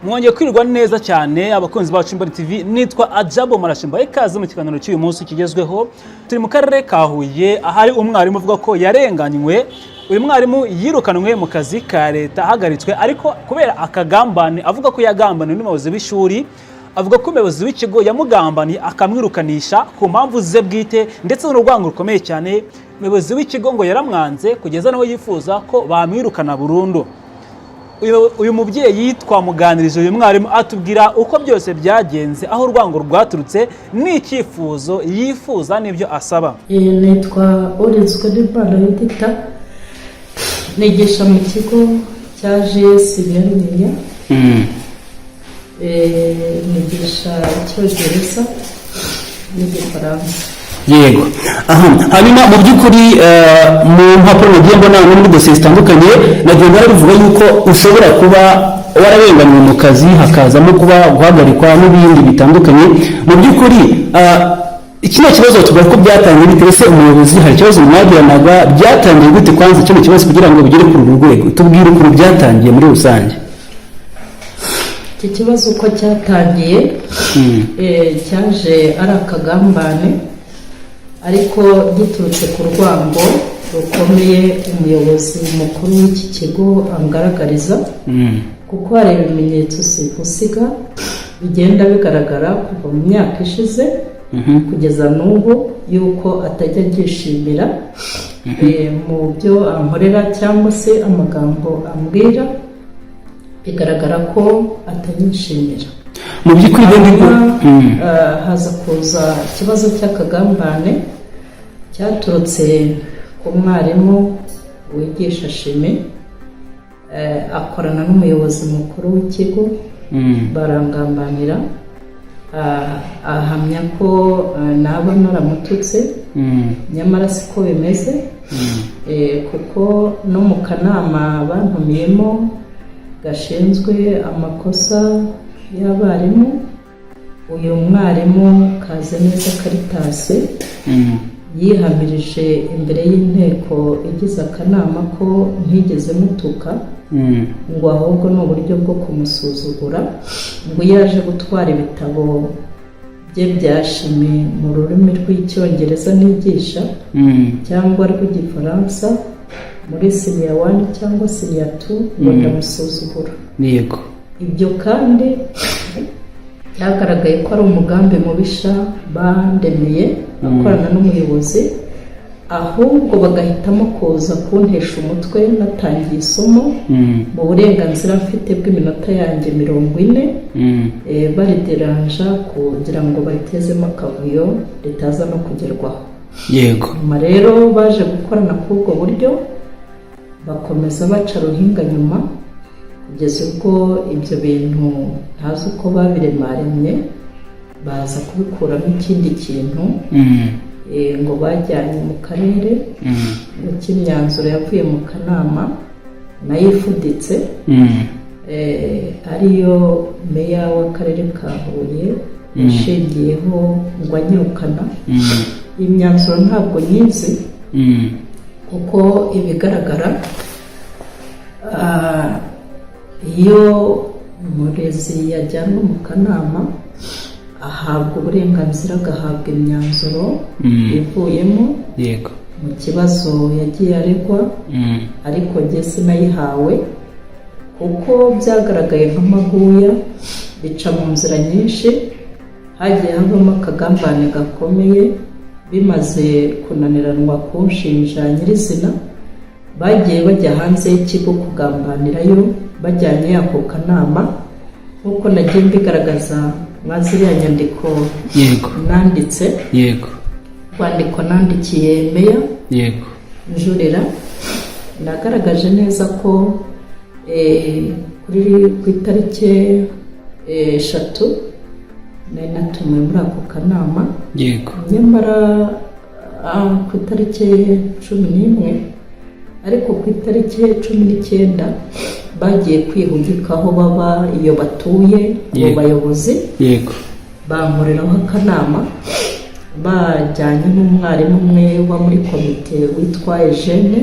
Mwongeye kwirirwa neza cyane abakunzi bacu Imboni TV, nitwa Ajabo Marashimba. Ikaze mu kiganiro cy'uyu munsi kigezweho. Turi mu karere ka Huye ahari umwarimu uvuga ko yarenganywe. Uyu mwarimu yirukanwe mu kazi ka leta, ahagaritswe ariko kubera akagambane, avuga ko yagambaniwe n'umuyobozi w'ishuri. Avuga ko umuyobozi w'ikigo yamugambaniye akamwirukanisha ku mpamvu ze bwite ndetse n'urwango rukomeye cyane. Umuyobozi w'ikigo ngo yaramwanze kugeza naho yifuza ko bamwirukana burundu. Uyu mubyeyi twamuganirije uyu mwarimu atubwira uko byose byagenze, aho urwango rwaturutse n'icyifuzo yifuza n'ibyo asaba. Nitwa Urinzwe n'Imana Yudita, nigisha mu kigo cya GS Nyarubuye. Nigisha Icyongereza n'Igifaransa. Yego. Hanyuma mu by'ukuri mu mpapuro nagiye mbona muri dosiye zitandukanye nagiye baravuga yuko ushobora kuba wararenganywe mu kazi hakazamo kuba guhagarikwa n'ibindi bitandukanye. Mu by'ukuri iki kibazo tuvuga ko byatangiye bitese umuyobozi, hari ikibazo mwagiranaga, byatangiye gute kwanza cyo kibazo kugira ngo bigere kuri uru rwego? Tubwire uko byatangiye muri rusange. Iki kibazo uko cyatangiye cyaje ari akagambane, ariko giturutse ku rwango rukomeye umuyobozi mukuru w'iki kigo angaragariza, kuko hari ibimenyetso simusiga bigenda bigaragara kuva mu myaka ishize kugeza n'ubu yuko atajya abyishimira mu byo ankorera cyangwa se amagambo ambwira, bigaragara ko atanyishimira. Mu by'ukuri haza kuza ikibazo cy'akagambane cyaturutse ku mwarimu wigisha shimi, akorana n'umuyobozi mukuru w'ikigo, barangambanira, ahamya ko naba naramututse, nyamara siko bimeze, kuko no mu kanama bantumiyemo gashinzwe amakosa y'abarimu, uyu mwarimu Kazeneza Caritas yihamirije imbere y'inteko igize akanama ko ntigeze mutuka, ngo ahubwo ni uburyo bwo kumusuzugura, ngo yaje gutwara ibitabo bye bya shimi mu rurimi rw'Icyongereza nigisha cyangwa rw'Igifaransa muri senior 1 cyangwa senior 2, ngo ndamusuzugura. Yego. Ibyo kandi byagaragaye ko ari umugambi mubisha bandemeye akorana n'umuyobozi, ahubwo bagahitamo kuza kuntesha umutwe natangiye isomo mu burenganzira mfite bw'iminota yanjye 40, barideranja kugira ngo baritezemo akavuyo ritaza no kugerwaho. Yego. Nyuma rero baje gukorana k'ubwo buryo, bakomeza baca ruhinga nyuma kugeza ubwo ibyo bintu ntazi uko babiremaremye, baza kubikuramo ikindi kintu, ngo bajyanye mu karere, n'imyanzuro yavuye mu kanama nayo ifuditse, ariyo meya w'akarere ka Huye yashingiyeho ngo anyirukana. Iyi myanzuro ntabwo nyizi, kuko ibigaragara iyo umurezi yajyanwe mu kanama ahabwa uburenganzira, agahabwa imyanzuro ivuyemo. Yego. Mu kibazo yagiye aregwa, ariko njye sinayihawe kuko byagaragaye nk'amaguya, bica mu nzira nyinshi, hagiye havamo akagambane gakomeye. Bimaze kunaniranwa kunshinja nyirizina, bagiye bajya hanze y'ikigo kugambanirayo, bajyanye ako kanama, nk'uko nagiye mbigaragaza mwa ziriya nyandiko. Yego. Nanditse. Yego. Rwandiko nandikiye meya. Yego. Njurira, nagaragaje neza ko ku itariki 3 nari natumiwe muri ako kanama. Yego. Nyamara ku itariki 11, ariko ku itariki 19 bagiye kwihugika aho baba iyo batuye abo bayobozi. Yego. Bankoreraho akanama, bajyanye n'umwarimu umwe wa muri komite witwa Eugene.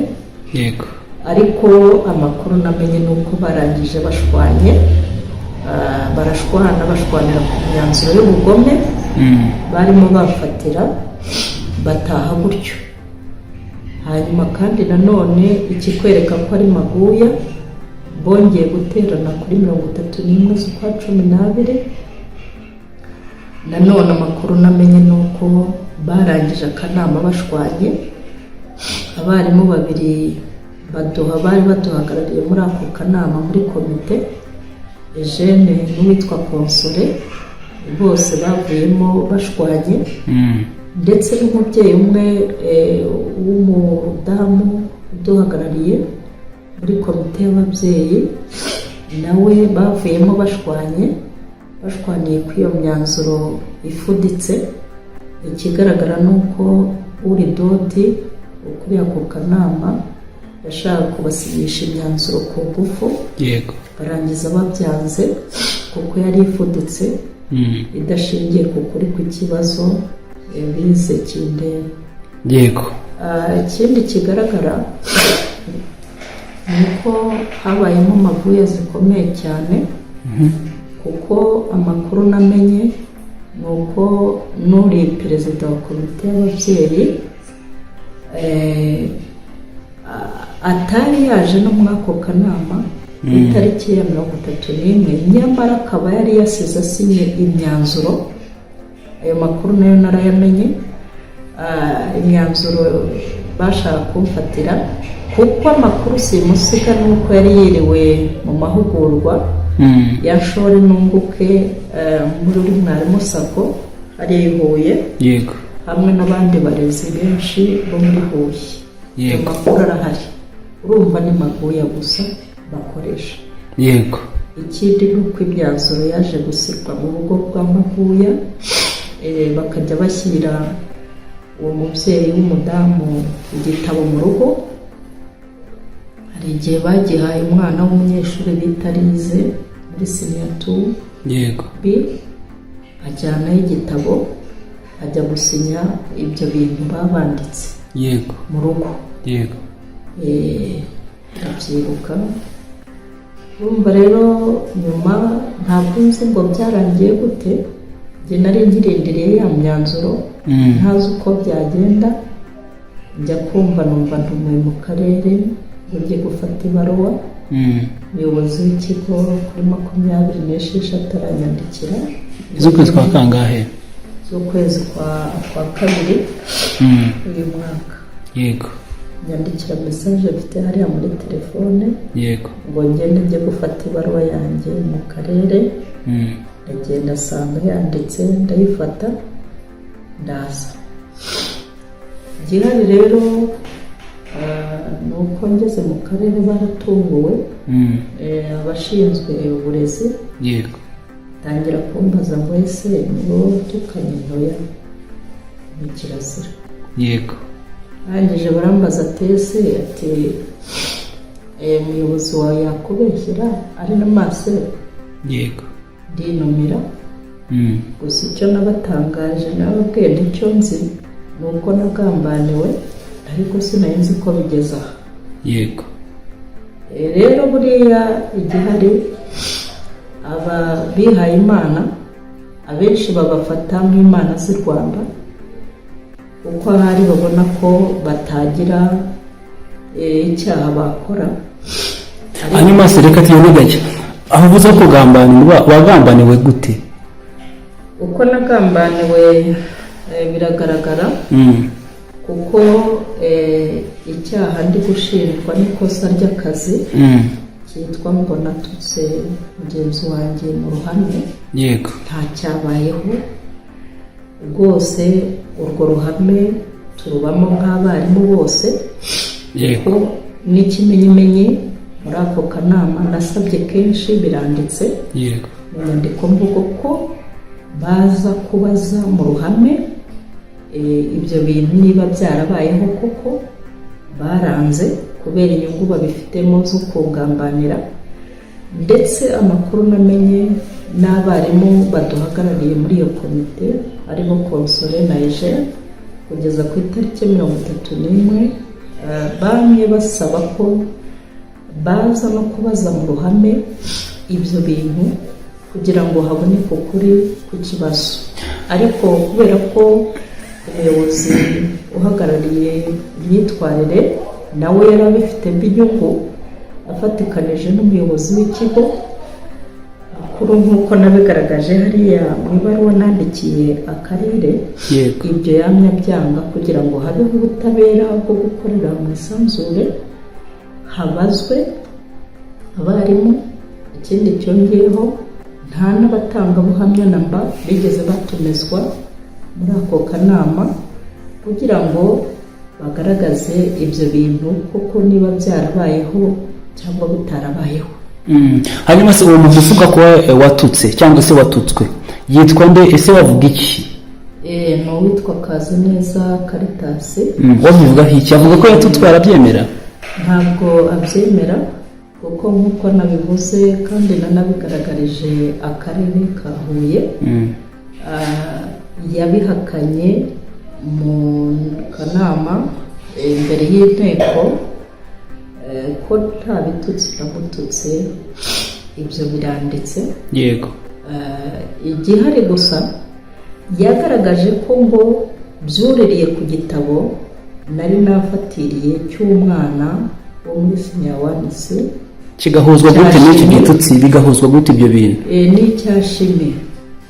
Yego. Ariko amakuru namenye nuko barangije bashwanye, bashwanira ku myanzuro y'ubugome barimo bafatira bataha gutyo. Hanyuma kandi nanone ikikwereka ko ari maguya, bongeye guterana kuri 31 z'ukwa 12. Nanone amakuru namenye ni uko barangije akanama bashwanye. Abarimu babiri bari baduhagarariye muri ako kanama muri komite, Eugene n'uwitwa Konsole, bose bavuyemo bashwanye. Ndetse n'umubyeyi umwe w'umudamu uduhagarariye muri komite y'ababyeyi, nawe bavuyemo bashwaniye kuri iyo myanzuro ifuditse. Ikigaragara ni uko uri dodi ukuriye ako kanama yashaka kubasinyisha imyanzuro ku ngufu, barangiza babyanze kuko yari ifuditse idashingiye ku kuri kw'ikibazo bize kindeba. Ikindi kigaragara ni uko habayemo maguya zikomeye cyane, kuko amakuru namenye ni uko n'uri perezida wa komite y'ababyeyi atari yaje no muri ako kanama ku itariki ya 31, nyamara akaba yari yasize asinye imyanzuro. Ayo makuru nayo narayamenye. Imyanzuro bashaka kumfatira, kuko amakuru simusiga nuko yari yiriwe mu mahugurwa ya Nshore Nunguke muri mwarimu Sako ari Huye, hamwe n'abandi barezi benshi bo muri Huye. Amakuru arahari, urumva ni maguya gusa bakoresha. Ikindi ni uko imyanzuro yaje gusirwa mu rugo bwa maguya, bakajya bashyira uwo mubyeyi w'umudamu igitabo mu rugo. Hari igihe bagihaye umwana w'umunyeshuri bita Lize muri sinyatu B, ajyanayo igitabo ajya gusinya ibyo bintu babanditse mu rugo. Ndabyibuka. Urumva rero nyuma ntabwo nzi ngo byarangiye gute, njye nari ngirindiriye ya myanzuro ntazi uko byagenda. Njya kumva numva ntumuye mu karere ugiye gufata ibaruwa, umuyobozi w'ikigo kuri 26 aranyandikira. Z'ukwezi kwa kangahe? Z'ukwezi kwa kabiri uyu mwaka. Nyandikira message mfite hariya muri telefone, ngo ngende njye gufata ibaruwa yanjye mu karere. Ndagenda asanga yanditse, ndayifata ndaza. Gihari rero nuko ngeze mu karere baratunguwe, abashinzwe uburezi tangira kumbaza ngo ese nibo tukanye ntoya ni kirazira. Arangije barambaza ati umuyobozi wawe yakubeshyira ari n'amaso. Ndinumira. Gusa icyo nabatangaje nababwiye nicyo nzi ni uko nagambaniwe, ariko sinari nzi ko bigeze aha. Rero buriya igihari, aba bihaye Imana abenshi babafata nk'Imana z'i Rwanda, kuko ahari babona ko batagira icyaha bakora. Hanyuma se reka tuyonegajya, aho uvuze ko wagambaniwe gute? Uko nagambaniwe biragaragara, kuko icyaha ndi gushinjwa n'ikosa ry'akazi cyitwa ngo natutse mugenzi wanjye mu ruhame. Nta cyabayeho rwose. Urwo ruhame turubamo nk'abarimu bose, kuko n'ikimenyimenyi muri ako kanama nasabye kenshi, biranditse mu nyandiko mvugo ko baza kubaza mu ruhame ibyo bintu niba byarabayeho, kuko baranze kubera inyungu babifitemo zo kungambanira. Ndetse amakuru namenye n'abarimu baduhagarariye muri iyo komite aribo Konsole na Eugene, kugeza ku itariki 31 bamwe basaba ko baza no kubaza mu ruhame ibyo bintu kugira ngo haboneke ukuri ku kibazo. Ariko kubera ko umuyobozi uhagarariye imyitwarire nawe yari abifitemo inyungu afatikanije n'umuyobozi w'ikigo mukuru, nk'uko nabigaragaje hariya mu ibaruwa nandikiye akarere, ibyo yamye byanga kugira ngo habeho ubutabera bwo gukorera mu isanzure, habazwe abarimu. Ikindi cyongeyeho nta n'abatangabuhamya namba bigeze batumizwa muri ako kanama kugira ngo bagaragaze ibyo bintu kuko niba byarabayeho cyangwa bitarabayeho. Hanyuma se uwo muntu uvuga ko watutse cyangwa se watutswe yitwa nde? Ese wavuga iki? Ni uwitwa Kazineza Caritas. Wabivugaho iki? Avuga ko yatutswe, arabyemera? Ntabwo abyemera kuko nk'uko nabivuze kandi nanabigaragarije akarere ka Huye, yabihakanye mu kanama imbere y'inteko ko nta bitutsi namututse, ibyo biranditse. Yego. Igihari gusa yagaragaje ko ngo byuririye ku gitabo nari nafatiriye cy'umwana wo muri sinyawanisi. Kigahuzwa gute n'icyo gitutsi? Bigahuzwa gute ibyo bintu?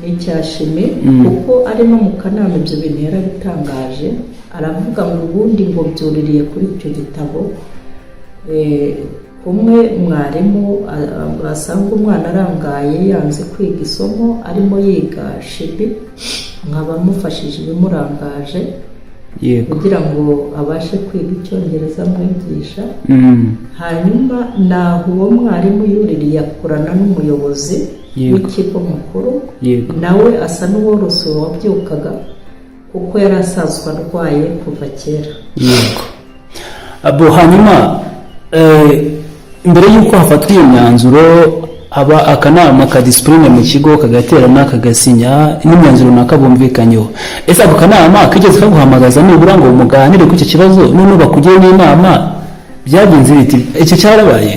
N'icyashime kuko ari no mu kanama ibyo bintu yarabitangaje, aravuga ngo ubundi ngo byuririye kuri icyo gitabo. Kumwe mwarimu asanga umwana arangaye yanze kwiga isomo arimo yiga shibi, nkaba mufashije ibimurangaje kugira ngo abashe kwiga icyongereza mwigisha. Hanyuma naho uwo mwarimu yuririye akorana n'umuyobozi w'ikigo mukuru, nawe asa n'uworosoro wabyukaga kuko yari asanzwe arwaye kuva kera. Yego. Hanyuma mbere y'uko hafatwa iyo myanzuro aba akanama ka disipurine mu kigo kagaterana kagasinya n'imyanzuro runaka bumvikanyeho. Ese ako kanama kigeze kaguhamagaza nibura ngo muganire ku icyo kibazo none bakugiye n'inama? Byagenze biti? Icyo cyarabaye?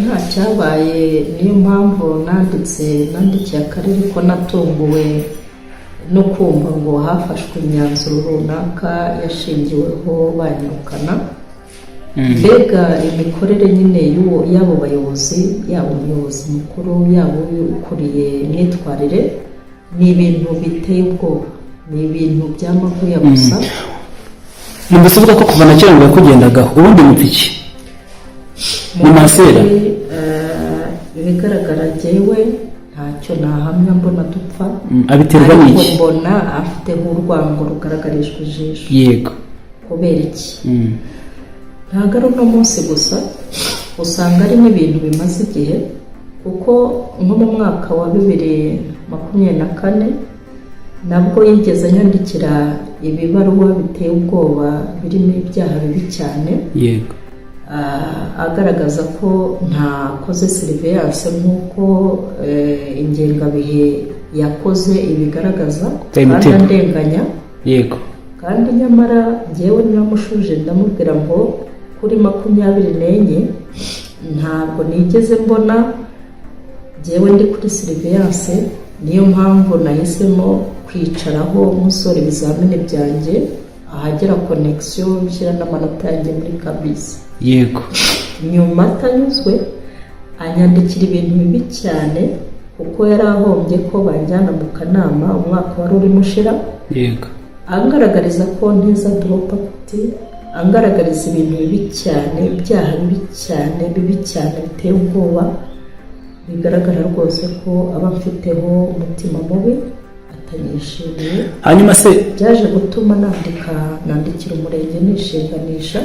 Nta cyabaye, niyo mpamvu nandikiye akarere ko natunguwe no kumva ngo hafashwe imyanzuro runaka yashingiweho banyirukana. Mbega imikorere nyine y'abo bayobozi, yaba umuyobozi mukuru yaba ukuriye imyitwarire, ni ibintu biteye ubwoba, ni ibintu by'amaguya gusa. Mbese uvuga ko kuva na kera ngo yakugendagaho, ubundi mupfa iki? Ni masera? Ibigaragara jyewe ntacyo nahamya mbona dupfa. Abiterwa n'iki? Ariko mbona afiteho urwango rugaragarijwe ijisho. Yego. Kubera iki? Ntabwo ari uno munsi gusa, usanga ari n'ibintu bimaze igihe, kuko nko mu mwaka wa 2024 nabwo yigeze anyandikira ibibaruwa biteye ubwoba birimo ibyaha bibi cyane. Yego. Agaragaza ko ntakoze surveillance nk'uko ingengabihe yakoze ibigaragaza, kandi andenganya. Yego. Kandi nyamara njyewe naramushuje ndamubwira ngo kuri 24 ntabwo nigeze mbona njyewe ndi kuri surveillance, niyo mpamvu nahisemo kwicaraho musore ibizamini byanjye ahagera connection bishyira n'amanota yanjye muri kabisi. Yego. Nyuma atanyuzwe anyandikira ibintu bibi cyane kuko yari ahombye ko banjyana mu kanama umwaka wari urimo ushira. Yego. Angaragariza ko ntiza dropa kuti, angaragariza ibintu bibi cyane, ibyaha bibi cyane biteye ubwoba, bigaragara rwose ko aba mfiteho umutima mubi atanyishimiye. Hanyuma se byaje gutuma nandikira umurenge nishinganisha.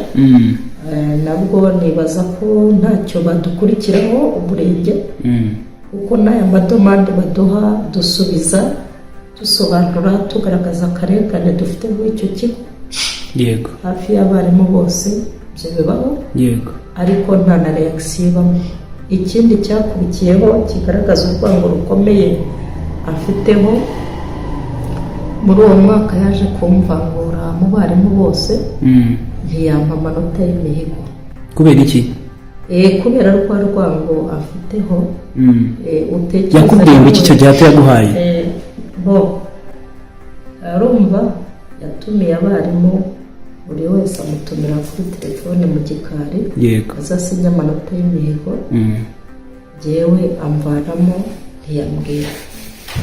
Nabwo nibaza ko ntacyo badukurikiraho umurenge, kuko n'aya madomande baduha dusubiza dusobanura tugaragaza akarengane dufite muri icyo kigo. Yego. Hafi y'abarimu bose ibyo bibaho. Yego. Ariko nta na reaction ibamo. Ikindi cyakurikiyeho kigaragaza urwango rukomeye afiteho, muri uwo mwaka yaje kumvangura mu barimu bose, ntiyampa amanota y'imihigo. Kubera iki? kubera rwa rwango afiteho utekereza yakubwiye ngo iki cyo gihe yaguhaye arumva yatumiye abarimu buri wese amutumira kuri telefone mu gikari azasinya amanota y'imihigo jyewe amvanamo ntiyambwira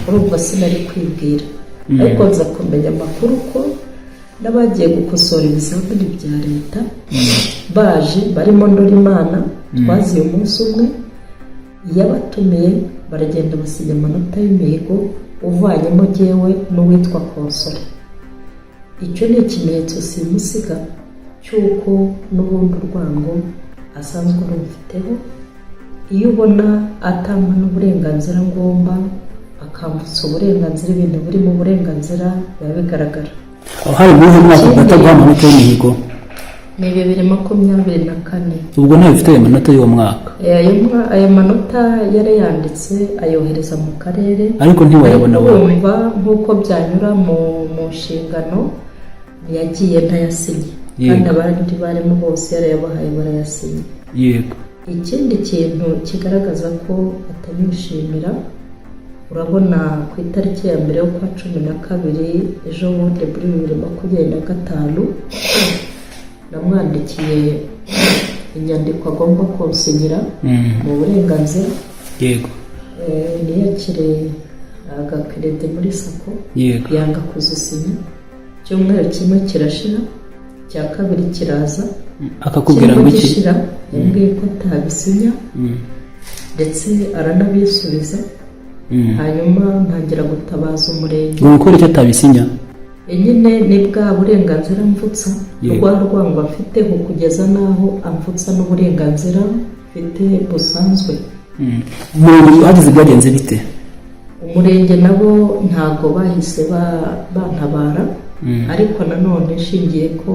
urumva sinari kwibwira ariko nza kumenya amakuru ko n'abagiye gukosora ibizamini bya leta baje barimo Ndorimana twaziye umunsi umwe yabatumiye baragenda basinya amanota y'imihigo uvanyemo jyewe n'uwitwa Konsole. Icyo ni ikimenyetso simusiga cy'uko n'ubundi urwango asanzwe arufiteho. Iyo ubona atamba n'uburenganzira ngomba akambutsa uburenganzira ibintu buri mu burenganzira biba bigaragara. Hari muri mwaka gatagwa amanota y'imihigo ni 2024. ubwo nta bifite amanota y'uwo mwaka. Ayo manota yari yanditse ayohereza mu karere ariko ntiwayabona wowe nk'uko byanyura mu nshingano yagiye ntayasinye kandi abandi barimo bose yarayabahaye barayasinye. Yego. Ikindi kintu kigaragaza ko atamwishimira urabona ku itariki ya mbere yo kwa 12 ejo bundi muri 2025 namwandikiye inyandiko agomba konsinyira mu burenganzira. Yego. Niyakire agakerede muri sako yanga kuzisinya. Cyumweru kimwe kirashira cya kabiri kiraza akakubwira ngo iki yambwiye ko atabisinya ndetse aranabisubiza. Hanyuma ntangira gutabaza umurenge ngo ukore icyo atabisinya nyine ni bwa burenganzira mvutsa rwa rwango afiteho kugeza naho amvutsa n'uburenganzira mfite busanzwe. Umurenge wagize byagenze bite? Umurenge nabo ntago bahise bantabara ariko nanone nshingiye ko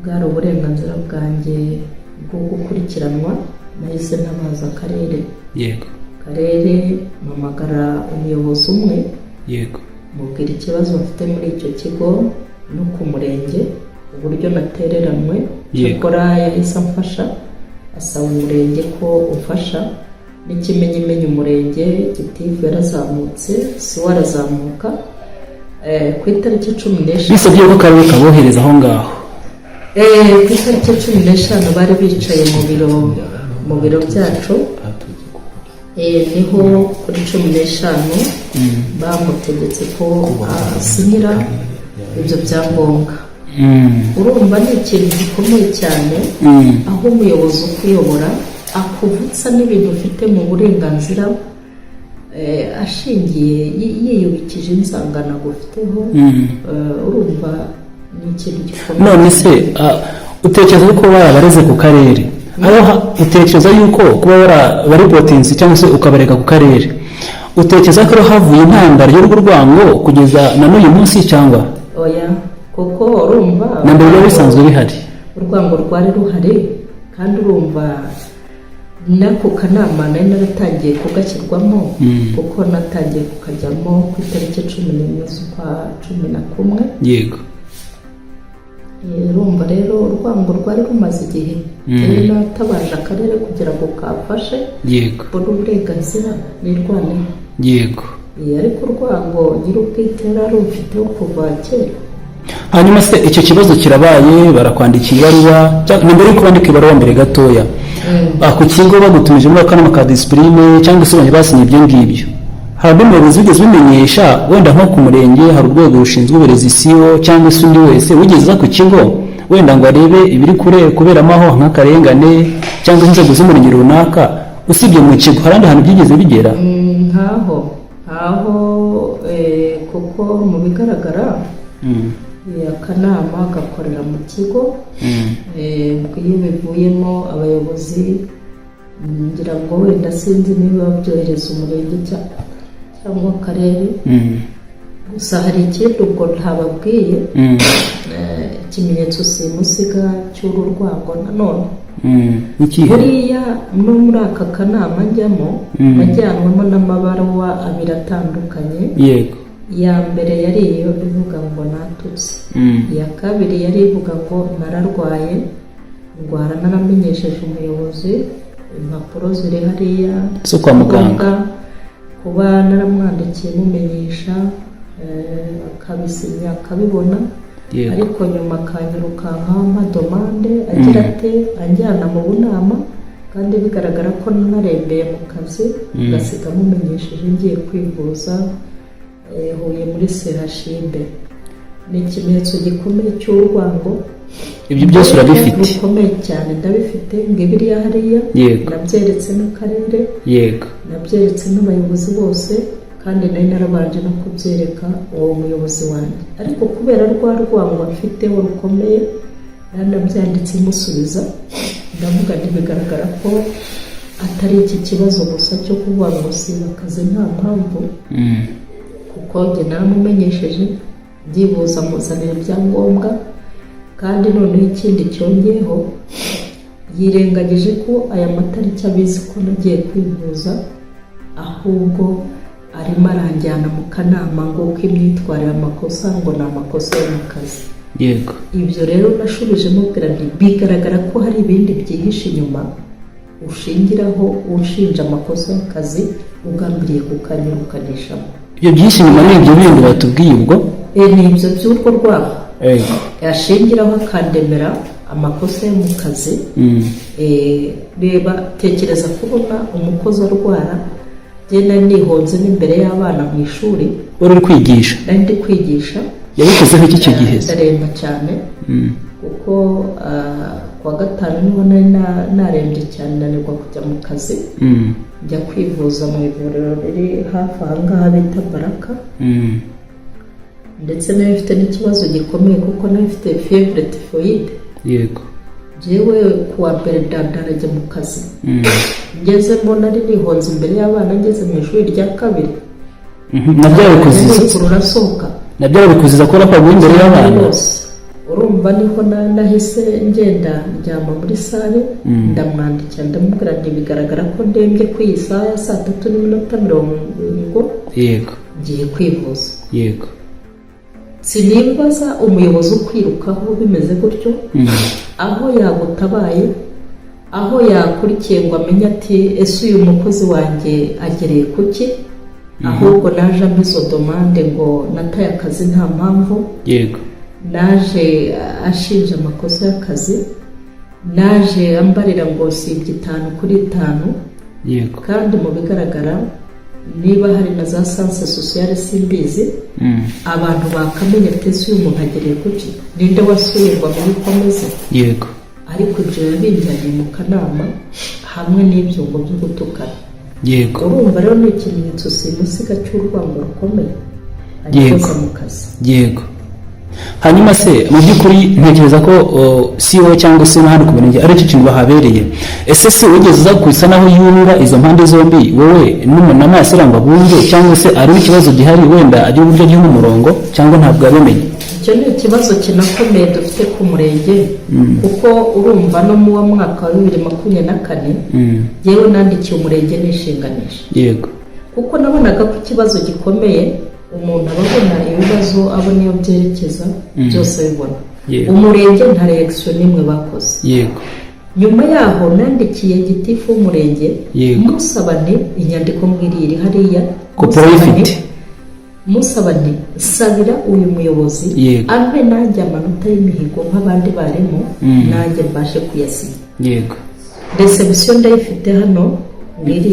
bwari uburenganzira bwanjye bwo gukurikiranwa nahise ntabaza akarere. Yego. Karere mpamagara umuyobozi umwe. Yego. Mubwira ikibazo mfite muri icyo kigo no ku murenge uburyo natereranwe. Cyakora yahise amfasha asaba umurenge ko ufasha n'ikimenyimenyi umurenge gitifu yarazamutse si warazamuka ku itariki 14 bisabye ko karere kabohereza aho ngaho. Ku itariki 15 bari bicaye mu biro byacu niho kuri 15 bamutegetse ko asinyira ibyo byangombwa. Urumva ni ikintu gikomeye cyane aho umuyobozi ukuyobora akuvutsa n'ibintu ufite mu burenganzira ashingiye yiyubikije insangano agufiteho. Urumva ni ikintu gikomeye. None se utekereza ko barabareze ku karere utekereza yuko kuba baripotinze cyangwa se ukabareka ku karere utekereza ko havuye intandaro y'urwo rwango kugeza na n'uyu munsi cyangwa oya kuko urumva na mbere byari bisanzwe bihari urwango rwari ruhari kandi urumva nako kanama nari naratangiye kugashyirwamo kuko natangiye kukajyamo ku itariki 11 z'ukwa 11. Yego. Urumva rero urwango rwari rumaze igihe rero natabaje akarere kugira ngo kafashe. Yego. Mbona uburenganzira nirwaneho. Yego. Ariko urwango nyir'ubwite rufiteho kuva kera. Hanyuma se icyo kibazo kirabaye barakwandikiye ibaruwa ni mbere yuko bandika ibaruwa mbere gatoya ku kigo bagutumije muri akanama ka discipline cyangwa se banye basinye ibyo ngibyo hari umuyobozi wigeze bimenyesha wenda nko ku murenge hari urwego rushinzwe uburezi CEO cyangwa se undi wese wigeze ku kigo wenda ngo arebe ibiri kuberamo aho nk'akarengane cyangwa inzego z'umurenge runaka usibye mu kigo hari ahantu byigeze bigera? Aho kuko mu bigaragara akanama gakorera mu kigo iyo bivuyemo abayobozi ngira ngo wenda sinzi niba byohereza umurenge cyangwa akarere gusa hari ikindi ubwo ntababwiye ikimenyetso simusiga cy'uru rwango nanone buriya no muri aka kanama njyamo najyanwemo n'amabaruwa abiri atandukanye. Yego. iya mbere yari iyo ivuga ngo natutse, iya kabiri yari ivuga ngo nararwaye ndwara naramenyesheje umuyobozi, impapuro ziri hariya zo kwa muganga, kuba naramwandikiye mumenyesha akabisinya akabibona, ariko nyuma akanyirukanka mpa domande agira ati anjyana mu bunama, kandi bigaragara ko narembeye mu kazi, ngasiga mumenyesheje ngiye kwivuza Huye muri CHUB. Ni ikimenyetso gikomeye cy'urwango. Ibyo byose urabifite? Bikomeye cyane ndabifite, ngibiriya hariya nabyeretse n'akarere, nabyeretse n'abayobozi bose, kandi nari narabanje no kubyereka uwo muyobozi wanjye, ariko kubera rwa rwango afiteho rukomeye nanabyanditse musubiza, ndavuga bigaragara ko atari iki kibazo gusa cyo kuvuga ngo siba akazi nta mpamvu, kuko njye naramumenyesheje byibuza muzanira ibyangombwa, kandi noneho ikindi cyongeyeho yirengagije ko aya matariki abizi ko nagiye kwivuza, ahubwo arimo aranjyana mu kanama ngo ko imyitwarire amakosa ngo ni amakosa yo mu kazi. Yego. Ibyo rero nashubije mubwira nti bigaragara ko hari ibindi byihishe inyuma ushingiraho unshinja amakosa y'akazi ugambiriye kukanyirukanishamo. Ibyo byinshi nyuma n'ibyo bindi batubwiye ubwo? Ni ibyo by'urwo rwabo. Yashingiraho akandemera amakosa yo mu kazi. Reba tekereza kubona umukozi arwara, genda nihonze n'imbere y'abana mu ishuri. Wari uri kwigisha? Nari ndi kwigisha. Yabikozeho iki icyo gihe? Ndaremba cyane, kuko kuwa gatanu niho nari narembye cyane, nanirwa kujya mu kazi, njya kwivuza mu ivuriro riri hafi aha ngaha bita Baraka, ndetse nayo ifite n'ikibazo gikomeye kuko nayo ifite fievre typhoide. Yego. Jewe kuwa mbere ndarajya mu kazi, ngezemo nari nihonze imbere y'abana, ngeze mu ishuri rya kabiri, nabyo babikuziza ko nakwaguye imbere y'abana. Urumva niho nahise ngenda njyama muri sale, ndamwandikira ndamubwira nti bigaragara ko ndembye ku iyi saha ya 3:40. Yego. Ngiye kwivuza. Yego. Sinimbaza umuyobozi ukwirukaho bimeze gutyo, aho yagutabaye, aho yakurikiye ngo amenye ati ese uyu mukozi wanjye agereye kuki, ahubwo naje ambizo domande ngo nataye akazi nta mpamvu. Yego. Naje ashinja amakosa y'akazi, naje ambarira ngo sibye 5/5. Yego. Kandi mu bigaragara niba hari na za sanse sociale simbizi, abantu bakamenya ati uyu muntu agereye kuki, ninde wasuye ngo abikomeze. Yego. Ariko ibyo yabinjyanye mu kanama hamwe n'ibyo ngo byo gutukana. Yego. Urumva rero ni ikimenyetso simusiga cy'urwango rukomeye ageze mu kazi. Yego. Hanyuma se mu by'ukuri ntekereza ko CEO cyangwa se n'ahandi ku Murenge ari cyo kintu bahabereye. Ese se wigeze uza kwisa naho yunga izo mpande zombi wowe n'umunama yasirangwa bunge, cyangwa se ari ikibazo gihari wenda agira uburyo agiye n'umurongo, cyangwa ntabwo yabimenye? Icyo ni ikibazo kinakomeye dufite ku Murenge, kuko urumva no mu mwaka wa 2024 yewe nandikiye Umurenge nishinganisha. Yego. Kuko nabonaga ko ikibazo gikomeye, umuntu ababona ibibazo abona iyo byerekeza byose bibona. Umurenge nta reaction nimwe bakoze. Yego. Nyuma yaho nandikiye gitifu w'umurenge musaba nti inyandiko mbwiriri hariya musaba nti sabira uyu muyobozi ampe nanjye amanota y'imihigo nk'abandi barimo, nanjye mbashe kuyasinya. Yego. Reception ndayifite hano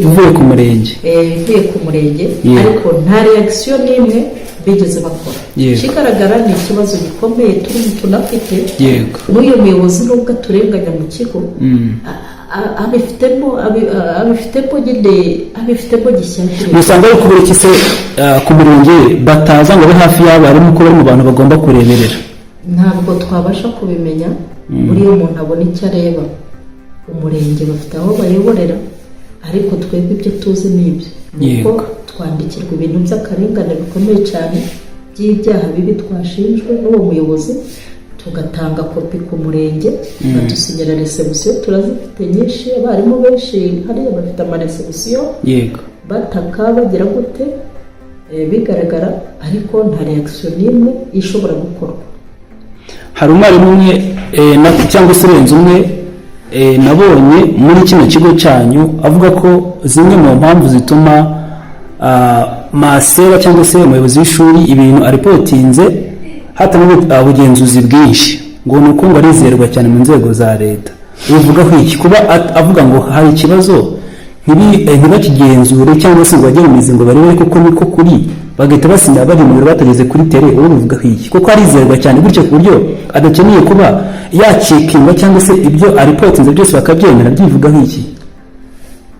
uvuye ku Murenge. Uvuye ku Murenge, ariko nta reaction nimwe bigeze bakora. Kigaragara ni ikibazo gikomeye tunafite. Yego. N'uyu muyobozi nubwo aturenganya mu kigo, abifitemo gishyashya. Usanga ari kubera iki se ku Murenge bataza ngo be hafi y'abarimu ko bari mu bantu bagomba kureberera? Ntabwo twabasha kubimenya, buriya umuntu abona icyo areba. Umurenge bafite aho bayoborera, ariko twebwe ibyo tuzi n'ibyo nuko twandikirwa ibintu by'akarengane bikomeye cyane by'ibyaha bibi twashinjwe n'uwo muyobozi, tugatanga kopi ku Murenge, badusinyira reception. Turazifite nyinshi, abarimu benshi hariya bafite amareception. Yego. Bataka bagira gute, bigaragara, ariko nta reaction nimwe ishobora gukorwa. Hari umwarimu umwe cyangwa se urenze umwe nabonye muri kino kigo cyanyu avuga ko zimwe mu mpamvu zituma masera cyangwa se umuyobozi w'ishuri ibintu aripotinze hatanamo ubugenzuzi bwinshi ngo ni uko ngo arizerwa cyane mu nzego za leta. Bivuga ko iki kuba avuga ngo hari ikibazo ntibakigenzure cyangwa se ngo bajye mu mizi ngo barebe koko niko kuri bagahita basinda bari mu biro batageze kuri tere, ubu bivuga ko iki kuko arizerwa cyane gutyo ku buryo adakeneye kuba yacekinga cyangwa se ibyo aripotinze byose bakabyemera, byivuga nk'iki.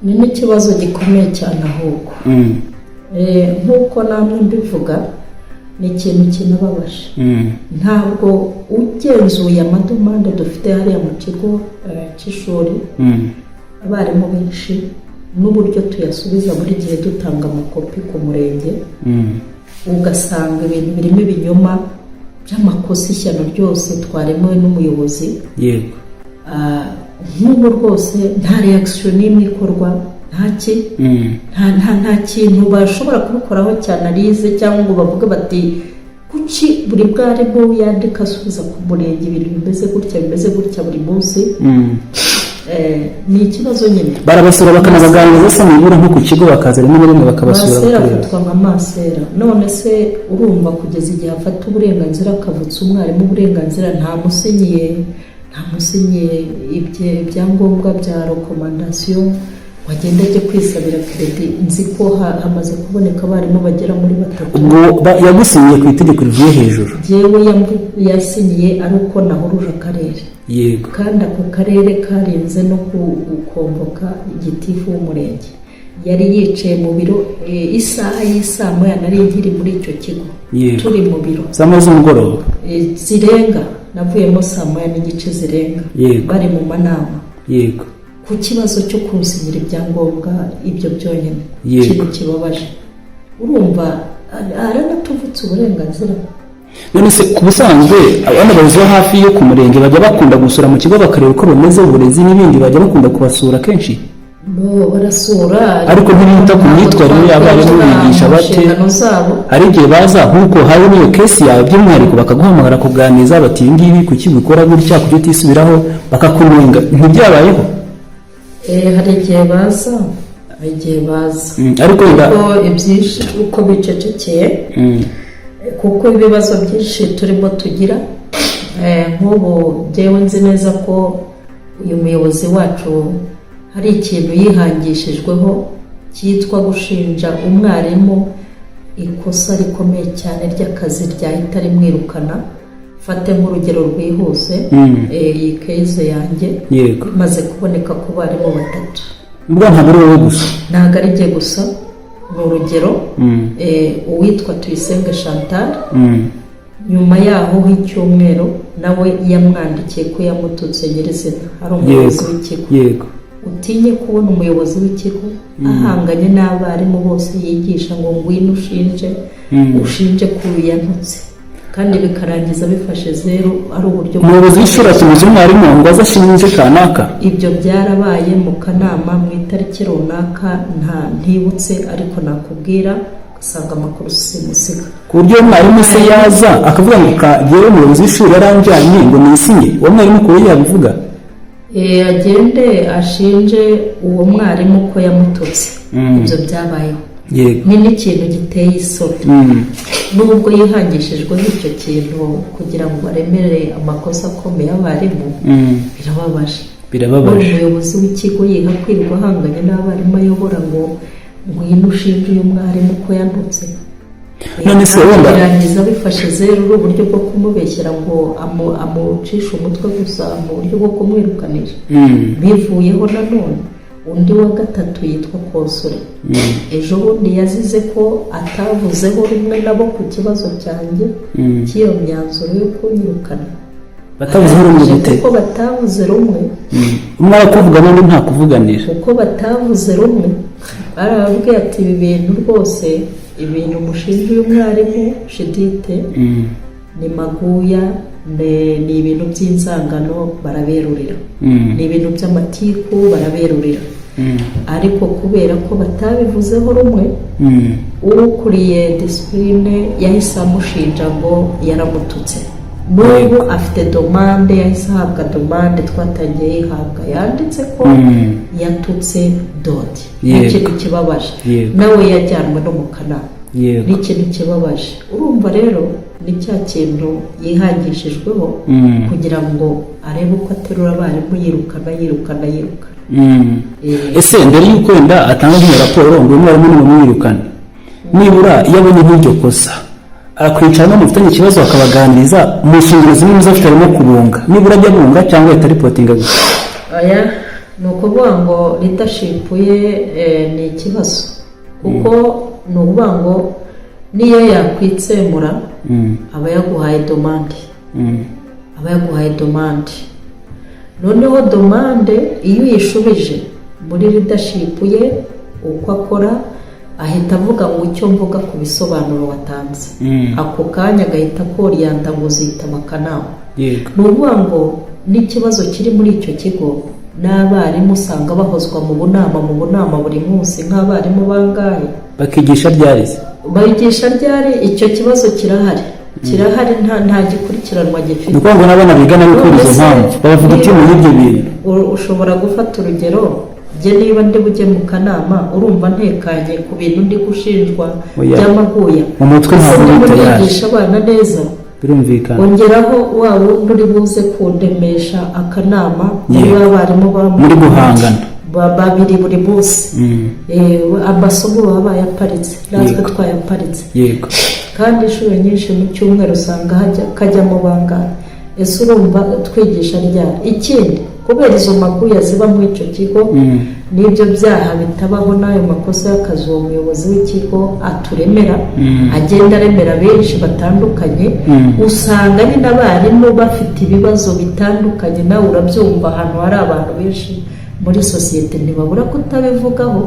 Ni n'ikibazo gikomeye cyane ahubwo nk'uko namwe mbivuga ni ikintu kinababaje. Ntabwo ugenzuye amadomande dufite hariya mu kigo cy'ishuri abarimu benshi n'uburyo tuyasubiza buri gihe dutanga amakopi ku murenge, ugasanga ibintu birimo ibinyoma by'amakosa ishyano ryose twaremewe n'umuyobozi. Yego. Nk'ubu rwose nta reaction n'imwe ikorwa, nta kintu bashobora kubikoraho cyane arize cyangwa ngo bavuge bati kuki buri bwarimu yandika asubiza ku murenge ibintu bimeze gutya buri munsi. Ni ikibazo nyine. Barabasura bakanabaganiriza se nibura nko ku kigo bakaza rimwe na rimwe bakabasura. Masera afatwa nka masera. None se urumva kugeza igihe afata uburenganzira akavutsa umwarimu uburenganzira nta musinyiye ibyangombwa bya rekomandasiyo wagenda ajya kwisabira kredi. Nzi ko hamaze kuboneka abarimu bagera muri 3. Ubwo yagusinyiye ku itegeko rivuye hejuru? Jewe yasinyiye ari uko nahuruje akarere. Yego. Kandi ako karere karinze no gukomboka igitifu w'umurenge. Yari yicaye mu biro isaha y'isaa moya nari nkiri muri icyo kigo. Turi mu biro saa z'umugoroba zirenga, navuyemo saa moya n'igice zirenga. Bari mu manama. Yego. Ku kibazo cyo kunsinyira ibyangombwa ibyo byonyine ikintu kibabaje. Urumva aranatuvutse uburenganzira. None se ku busanzwe abana bazo hafi yo ku murenge bajya bakunda gusura mu kigo bakareba uko bameze uburezi n'ibindi, bajya bakunda kubasura kenshi? Barasura ariko ntibita ku myitwarire y'abarimu bigisha bate. Hari igihe baza nk'uko hari n'iyo kesi yawe by'umwihariko bakaguhamagara kuganiriza bati ibi ngibi kuki bikora gutya kuki utisubiraho bakakunenga, ntibyabayeho? Hari igihe baza ariko ibyinshi uko bicecekeye kuko ibibazo byinshi turimo tugira. Nk'ubu njyewe nzi neza ko uyu muyobozi wacu hari ikintu yihangishijweho cyitwa gushinja umwarimu ikosa rikomeye cyane ry'akazi ryahita rimwirukana. Fate nk'urugero rwihuse, iyi keze yanjye imaze kuboneka ku barimu 3. Mbwa ntabwo ari wowe gusa? Ntabwo ari jye gusa, ni urugero. Uwitwa Tuyisenge Chantal nyuma yaho h'icyumweru nawe yamwandikiye ko yamututse nyirizina. Hari umuyobozi w'ikigo. Yego. Utinye kubona umuyobozi w'ikigo ahanganye n'abarimu bose yigisha ngo ngwino ushinje ko yantutse, kandi bikarangiza bifashe zero. Ari uburyo umuyobozi w'ishuri atumiza umwarimu ngo aze ashinje kanaka. Ibyo byarabaye mu kanama mu itariki runaka ntibutse, ariko nakubwira ugasanga amakuru simusiga ku buryo umwarimu se yaza akavuga ngo kagiye umuyobozi w'ishuri yaranjyanye ngo nisinye. Uwo mwarimu kuri yabivuga agende ashinje uwo mwarimu ko yamututse. Ibyo byabayeho. Ni n'ikintu giteye isoni. Nubwo yihangishijweho icyo kintu kugira ngo aremere amakosa akomeye y'abarimu, birababaje. Umuyobozi w'ikigo yiha kwirirwa ahanganye n'abarimu ayobora ngo ngwino ushinje uyu mwarimu ko yantutse. None se wenda birangiza bifashe zero uburyo bwo kumubeshyera ngo amucisha umutwe gusa mu buryo bwo kumwirukanisha. Bivuyeho nanone undi wa 3 yitwa Konsore. Ejo bundi yazize ko atavuzeho rimwe nabo ku kibazo cyanjye cy'iyo myanzuro yo kunyirukana. Batavuzeho rumwe gute? Kuko batavuze rumwe. Umwe arakuvuga n'undi nta kuvuganira. Kuko batavuze rumwe barababwiye ati ibi bintu rwose, ibintu mushinja uyu mwarimu Judith ni maguya, ni ibintu by'inzangano baraberurira, ni ibintu by'amatiku baraberurira. Ariko kubera ko batabivuzeho rumwe, ukuriye discipline yahise amushinja ngo yaramututse. n'ubu afite domande, yahise ahabwa domande, twatangiye yihabwa yanditse ko yatutse dodi. Ni ikintu kibabaje, nawe yajyanwe no mu kanama. Ni ikintu kibabaje. Urumva rero ni cya kintu yihangishijweho kugira ngo arebe uko aterura abarimu yirukana. Ese mbere y'uko wenda atanga nk'iyo raporo ngo uyu mwarimu nimumwirukane, nibura iyo abonye nk'iryo kosa akwicara mufitanye ikibazo akabaganiriza mu nshingano zimwe muzafite harimo kubunga, nibura ajya bunga cyangwa ahita ripotinga gusa? Aya ni ukuvuga ngo leadership ye ni ikibazo, kuko ni ukuvuga ngo niyo yakwitsemura aba yaguhaye domande, noneho domande iyo uyishubije muri leadership ye uko akora ahita avuga ngo icyo mvuga ku bisobanuro watanze, ako kanya agahita akoriyanta ngo uzitaba akanama. Ni ukuvuga ngo n'ikibazo kiri muri icyo kigo, n'abarimu usanga bahozwa mu bunama buri munsi. nk'abarimu bangahe bakigisha ryari icyo kibazo kirahari nta gikurikiranwa gifite. Ni ukuvuga ngo n'abana bigana bikora izo mpamvu bavuga iti muri ibyo bintu. Ushobora gufata urugero, njye niba ndi bujye mu kanama urumva ntekanye ku bintu ndi gushinjwa by'amaguya, mu mutwe ntabwo bigisha abana neza, birumvikana. ongeraho waba uri buze kundemesha akanama muri abarimu muri guhangana babiri buri munsi. Amasomo baba bayaparitse, natwe twayaparitse, kandi inshuro nyinshi mu cyumweru usanga kajyamo bangahe. Ese urumva twigisha ryari? Ikindi, kubera izo maguya ziba muri icyo kigo n'ibyo byaha bitabaho n'ayo makosa y'akazi, uwo muyobozi w'ikigo aturemera, agenda aremera benshi batandukanye, usanga nyine abarimu bafite ibibazo bitandukanye. Nawe urabyumva, ahantu hari abantu benshi muri sosiyete ntibabura kutabivugaho,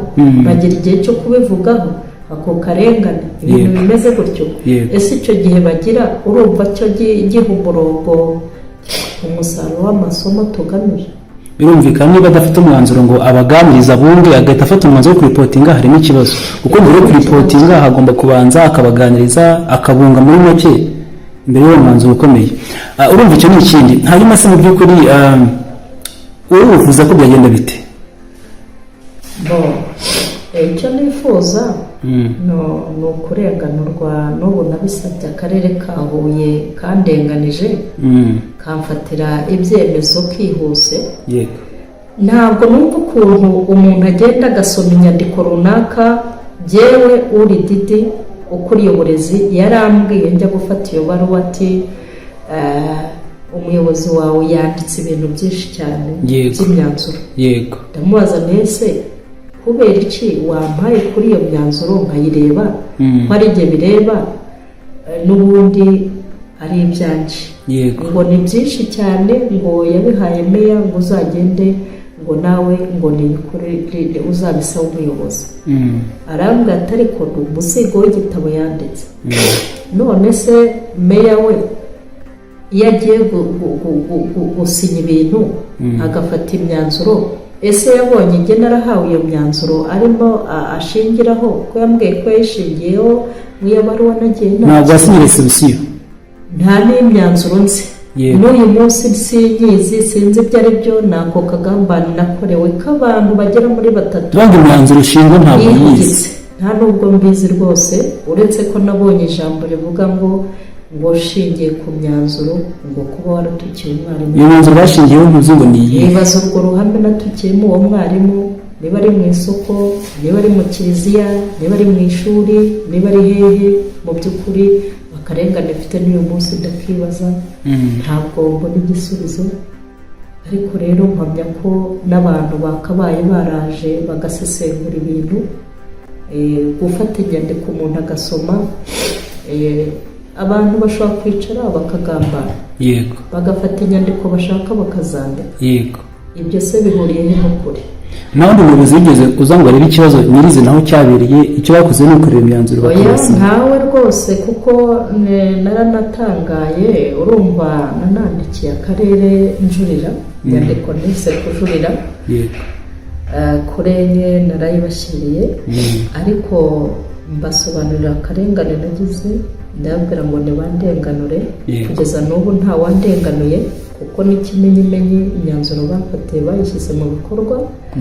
bagira igihe cyo kubivugaho ako karengane, ibintu bimeze gutyo. Ese icyo gihe bagira, urumva cyo giha umurongo umusaruro w'amasomo tugamije? Birumvikana niba adafite umwanzuro ngo abaganiriza bunge agahita afata umwanzuro wo kuripotinga, harimo ikibazo. Kuko mbere yo kuripotinga hagomba kubanza akabaganiriza, akabunga muri make mbere y'uwo mwanzuro ukomeye. Urumva icyo ni ikindi. Hanyuma se mu by'ukuri wowe wifuza ko byagenda bite? Icyo nifuza ni ukurenganurwa. N'ubu nabisabye akarere ka Huye kandenganije, kamfatira ibyemezo kihuse. Ntabwo numva ukuntu umuntu agenda agasoma inyandiko runaka. Jyewe uri Didi ukuriye uburezi yarambwiye njya gufata iyo baruwa ati umuyobozi wawe yanditse ibintu byinshi cyane by'imyanzuro. Ndamubaza nese kubera iki wampaye kuri iyo myanzuro nkayireba, ko ari igihe bireba n'ubundi ari ibyanjye. Ngo ni byinshi cyane, ngo yabihaye meya ngo uzagende ngo nawe ngo nibikorere uzabisaba umuyobozi. Arambwira ati ariko ni umusigo w'igitabo yanditse. None se meya we iyo agiye gusinya ibintu agafata imyanzuro, ese yabonye njye narahawe iyo myanzuro arimo ashingiraho ko yambwiye ko yayishingiyeho nk'iyo baruwa nagiye ntabwo yasinye resolisiyo? Nta n'imyanzuro nzi n'uyu munsi sinyizi, sinzi ibyo ari byo. Nako kagambane nakorewe k'abantu bagera muri 3. Banga imyanzuro ushinzwe ntabwo yize? Nta nubwo mbizi rwose, uretse ko nabonye ijambo rivuga ngo ushingiye ku myanzuro ngo kuba waratukiye umwarimu. Iyo myanzuro bashingiyeho ntuzi ngo ni iyihe? Ibibazo urwo ruhame natukiyemo uwo mwarimu, niba ari mu isoko, niba ari mu kiliziya, niba ari mu ishuri, niba ari hehe, mu by'ukuri akarengane mfite n'uyu munsi ndakibaza, ntabwo mbona igisubizo. Ariko rero mpamya ko n'abantu bakabaye baraje bagasesengura ibintu, gufata inyandiko umuntu agasoma, abantu bashobora kwicara bakagambana, bagafata inyandiko bashaka bakazandika. Ibyo se bihuriye he n'ukuri? Nta wundi muyobozi wigeze uza ngo arebe ikibazo nyirizi naho cyabereye, icyo bakoze ni ukureba imyanzuro bakabasinya? Ntawe rwose, kuko naranatangaye. Urumva nanandikiye akarere njurira, inyandiko nise kujurira kurenge narayibashyiriye, ariko mbasobanurira akarengane nagize, ndababwira ngo nibandenganure. Yego. Kugeza n'ubu nta wandenganuye kuko n'ikimenyimenyi imyanzuro bafatiye bayishyize mu bikorwa.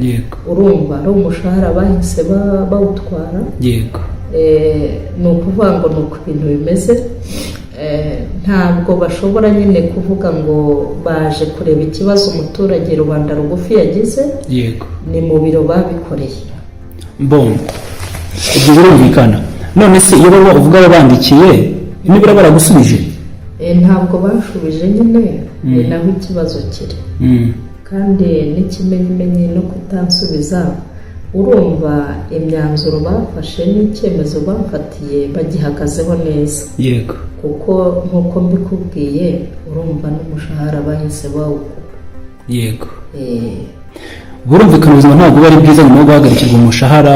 Yego. Urumva ari umushahara bahise bawutwara. Yego. Ni ukuvuga ngo ni uko ibintu bimeze. Ntabwo bashobora nyine kuvuga ngo baje kureba ikibazo umuturage rubanda rugufi yagize. Yego. Ni mu biro babikoreye. Bon, ibyo birumvikana. None se iyo baba uvuga babandikiye nibura baragusubije? Ntabwo bashubije nyine, ni naho ikibazo kiri. Kandi n'ikimenyimenyi no kutansubiza, urumva imyanzuro bafashe n'icyemezo bafatiye bagihagazeho neza. Yego. Kuko nk'uko mbikubwiye, urumva n'umushahara bahise bawukuba. Yego. Burumvikana ubuzima ntabwo bari bwiza nyuma yo guhagarikirwa umushahara,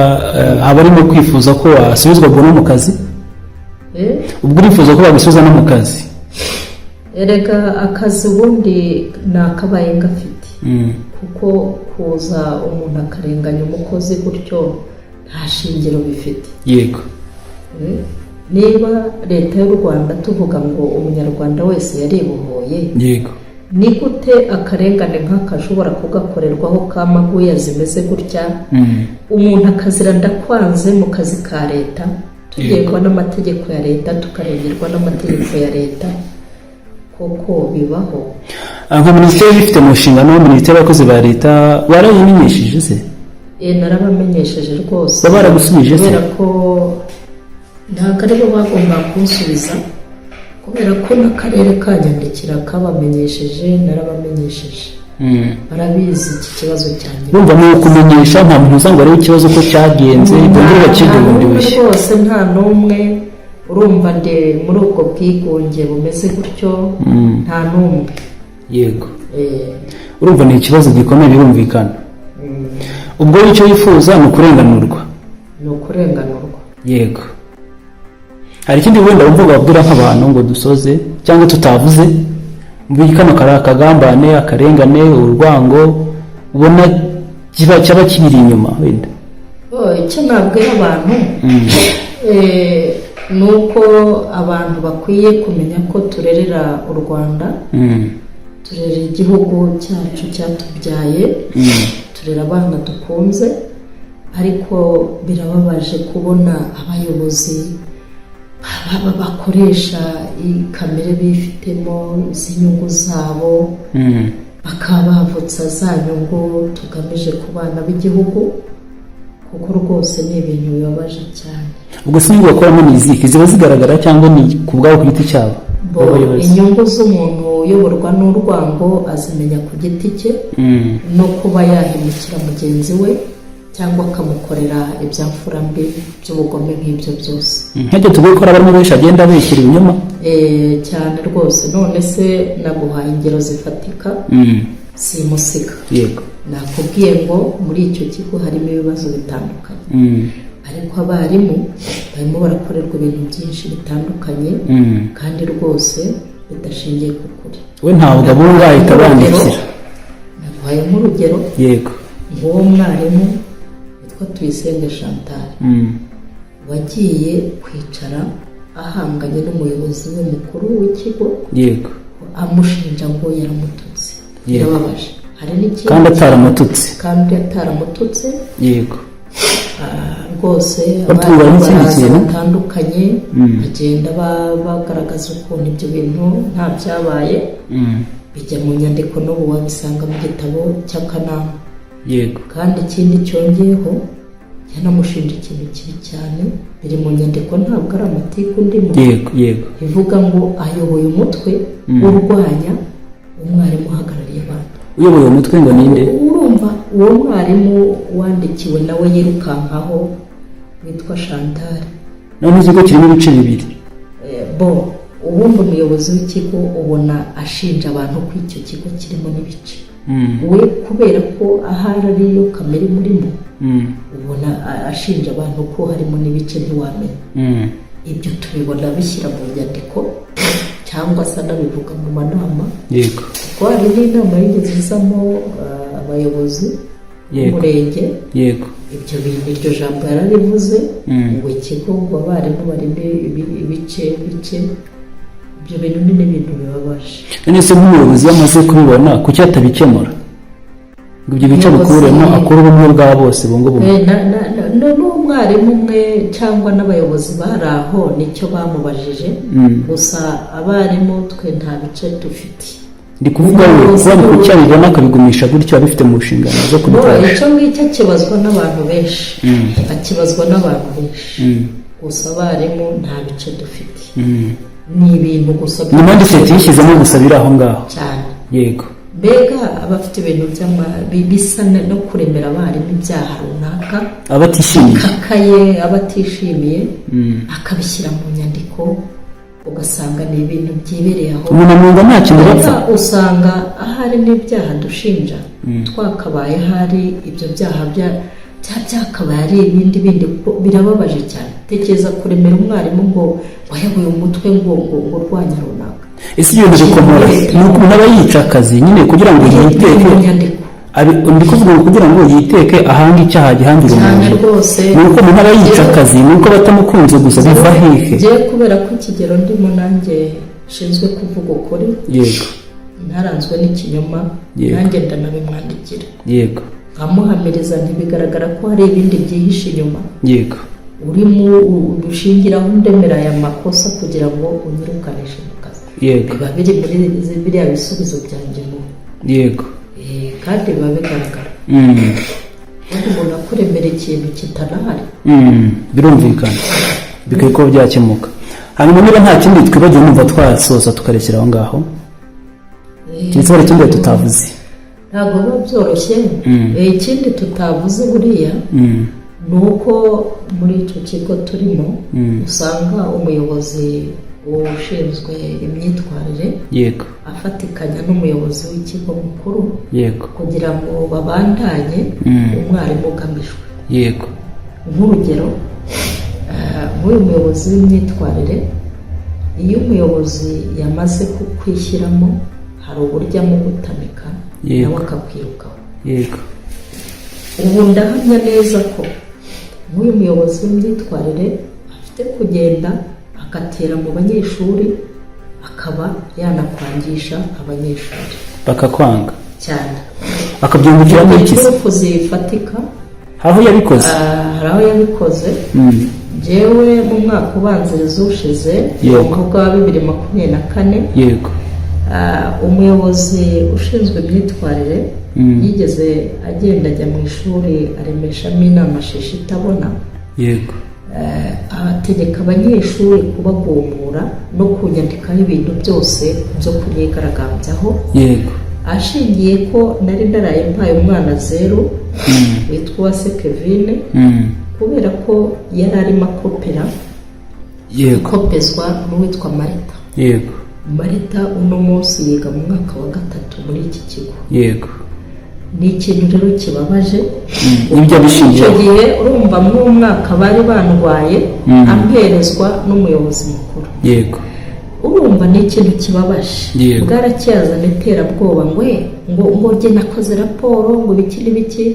haba arimo kwifuza ko wasubizwa no mu kazi? Ubwo urifuza ko bagusubizwa no mu kazi? Erega akazi ubundi nakabaye ngafite. Kuko kuza umuntu akarenganya umukozi gutyo nta shingiro bifite. Yego. Niba leta y'u Rwanda tuvuga ngo umunyarwanda wese yaribohoye, yego, ni gute akarengane nk'akashobora kugakorerwaho kamaguya zimeze gutya? Umuntu akazira ndakwanze mu kazi ka leta, tugerwa n'amategeko ya leta, tukarengerwa n'amategeko ya leta, koko bibaho? Nka minisiteri ifite mu nshingano, minisiteri y'abakozi ba leta barayimenyesheje se? Narabamenyesheje rwose. Baba baragusubije se? Kubera ko ntabwo aribo bagomba kunsubiza, kubera ko n'akarere kanyandikira kabamenyesheje, narabamenyesheje. Barabizi iki kibazo cyanjye. Urumva ni ukumenyesha, nta muntu uzanga arebe ikibazo ko cyagenze, bongere bakige bundi bushya. Rwose nta n'umwe, urumva nde muri ubwo bwigunge bumeze gutyo, nta n'umwe. Yego. Urumva ni ikibazo gikomeye, birumvikana. Ubwo icyo yifuza ni ukurenganurwa. Ni ukurenganurwa. Yego. Hari ikindi wenda wumva babwira nk'abantu ngo dusoze cyangwa tutavuze muri kano akagambane, akarengane, urwango ubona cyaba kibiri inyuma wenda? Icyo nabwira abantu ni uko abantu bakwiye kumenya ko turerera u Rwanda, turerera igihugu cyacu cyatubyaye, turera abana dukunze, ariko birababaje kubona abayobozi bakoresha kamere bifitemo z'inyungu zabo, bakaba bavutsa za nyungu tugamije ku bana b'igihugu, kuko rwose ni ibintu bibabaje cyane. Ubwo se niba bakoramo n'iziki ziba zigaragara cyangwa ni ku bwabo ku giti cyabo? Inyungu z'umuntu uyoborwa n'urwango azimenya ku giti cye, no kuba yahemukira mugenzi we cyangwa akamukorera ibyamfura mbi by'ubugome nk'ibyo byose. Nk'ibyo tuvuye ko abarimo benshi agenda bishyira ibinyoma cyane rwose. None se naguhaye ingero zifatika, simusiga. Yego. Nakubwiye ngo muri icyo kigo harimo ibibazo bitandukanye, ariko abarimu barimo barakorerwa ibintu byinshi bitandukanye, kandi rwose bidashingiye ku kuri. We ntabwo abunga ahita bandikira. Naguhaye nk'urugero. Yego. Nguwo mwarimu witwa Tuyisenge Chantal, wagiye kwicara ahanganye n'umuyobozi we mukuru w'ikigo. Yego. Amushinja ngo yaramututse. Birababaje. Hari n'ikindi kandi ataramututse. Yego. Rwose abantu batandukanye bagenda bagaragaza ukuntu ibyo bintu nta byabaye, bijya mu nyandiko n'ubu wabisanga mu gitabo cy'akanama. Yego. Kandi ikindi cyongeyeho, yanamushinja ikintu kibi cyane, biri mu nyandiko, ntabwo ari amatiku ndimo. Yego. Yego. Ivuga ngo ayoboye umutwe urwanya umwarimu uhagarariye abantu. Uyoboye umutwe ngo ninde? Urumva uwo mwarimu wandikiwe nawe yirukankaho witwa Chantal. None ikigo kirimo ibice bibiri. Ubundi umuyobozi w'ikigo ubona ashinja abantu ko icyo kigo kirimo n'ibice. We kubera ko ahari ariyo kamere murimo, ubona ashinja abantu ko harimo n'ibice ntiwamenya. Ibyo tubibona bishyira mu nyandiko cyangwa se anabivuga mu manama. Yego. Kuko hari n'inama yigeze izamo abayobozi b'umurenge. Yego. ibyo bintu iryo jambo yararivuze ngo ikigo ngo abarimu barimo ibice ibyo bintu ni ibintu bibabaje. none se nk'umuyobozi yamaze kubibona kuki atabikemura ngo ibyo bice bikuremo akora ubumwe bwa bose bungo bumwe? n'umwarimu umwe cyangwa n'abayobozi bari aho nicyo bamubajije, gusa abarimu twe nta bice dufite. ndi kuvuga ngo kuba kuki abibona akabigumisha gutyo abifite mu nshingano zo kubikoresha. icyo ngicyo kibazwa n'abantu benshi, akibazwa n'abantu benshi, gusa abarimu nta bice dufite. ni ibintu gusa ni mpande seti yishyizemo gusa biri aho ngaho cyane. yego, mbega abafite ibintu bisa no kuremera abarimu ibyaha runaka, abatishimiye akabishyira mu nyandiko, ugasanga ni ibintu byibereye aho. umuntu nta kintu bapfa. usanga ahari n'ibyaha dushinja twakabaye hari ibyo byaha byakabaye ari ibindi birababaje cyane. tekereza kuremera umwarimu ngo wayaguye umutwe ngo urwanya runaka. ese ibyo bikomora ni ukuntu aba yica akazi nyine kugira ngo yiteke. ndi kuvuga ngo kugira ngo yiteke ahanga icyaha gihangira umuntu, ni uko umuntu aba yica akazi, ni uko batamukunze gusa biva hehe. ngewe kubera ko ikigero ndimo nanjye nshinzwe kuvuga ukuri, yego, ntaranzwe n'ikinyoma, nanjye ndanabimwandikira, yego, nkamuhamiriza ntibigaragara ko hari ibindi byihishe inyuma, yego, urimo udushingiraho ndemera aya makosa kugira ngo unyirukanishe mu kazi. yego, biba biri muri biriya bisubizo byanjye mu yego, kandi biba bigaragara. kandi umuntu akuremera ikintu kitanahari, birumvikana, bikwiye kuba byakemuka. hanyuma niba nta kindi twibagiwe numva twasoza tukarekera aho ngaho, keretse hari ikindi tutavuze. ntabwo biba byoroshye. ikindi tutavuze buriya ni uko muri icyo kigo turimo usanga umuyobozi ushinzwe imyitwarire, yego, afatikanya n'umuyobozi w'ikigo mukuru, yego, kugira ngo babandanye umwarimu ugamijwe. yego, nk'urugero nk'uyu muyobozi w'imyitwarire, iyo umuyobozi yamaze kukwishyiramo hari uburyo amugutamika nawe akakwirukaho. yego, ubu ndahamya neza ko nk'uyu muyobozi w'imyitwarire afite kugenda agatera mu banyeshuri, akaba yanakwangisha abanyeshuri bakakwanga cyane, akabyungukira muri iki impamvu zifatika. aho yabikoze, hari aho yabikoze. njyewe mu mwaka ubanziriza ushize, umwaka wa 2024, yego, umuyobozi ushinzwe imyitwarire yigeze agenda ajya mu ishuri aremeshamo inama shishi itabona, yego, ategeka abanyeshuri kubagumura no kunyandikaho ibintu byose byo kunyigaragambyaho, yego, ashingiye ko nari naraye mpaye umwana 0 witwa Uwase Kevin, kubera ko yari arimo akopera, yego, kopezwa n'uwitwa Marita. yego, Marita uno munsi yiga mu mwaka wa 3 muri iki kigo. yego, ni ikintu rero kibabaje. ibyo bishingiye icyo gihe urumva mu mwaka bari bandwaye, amperezwa n'umuyobozi mukuru. yego, urumva ni ikintu kibabaje. bwarakiyazana iterabwoba ngo njye nakoze raporo ngo biki n'ibiki,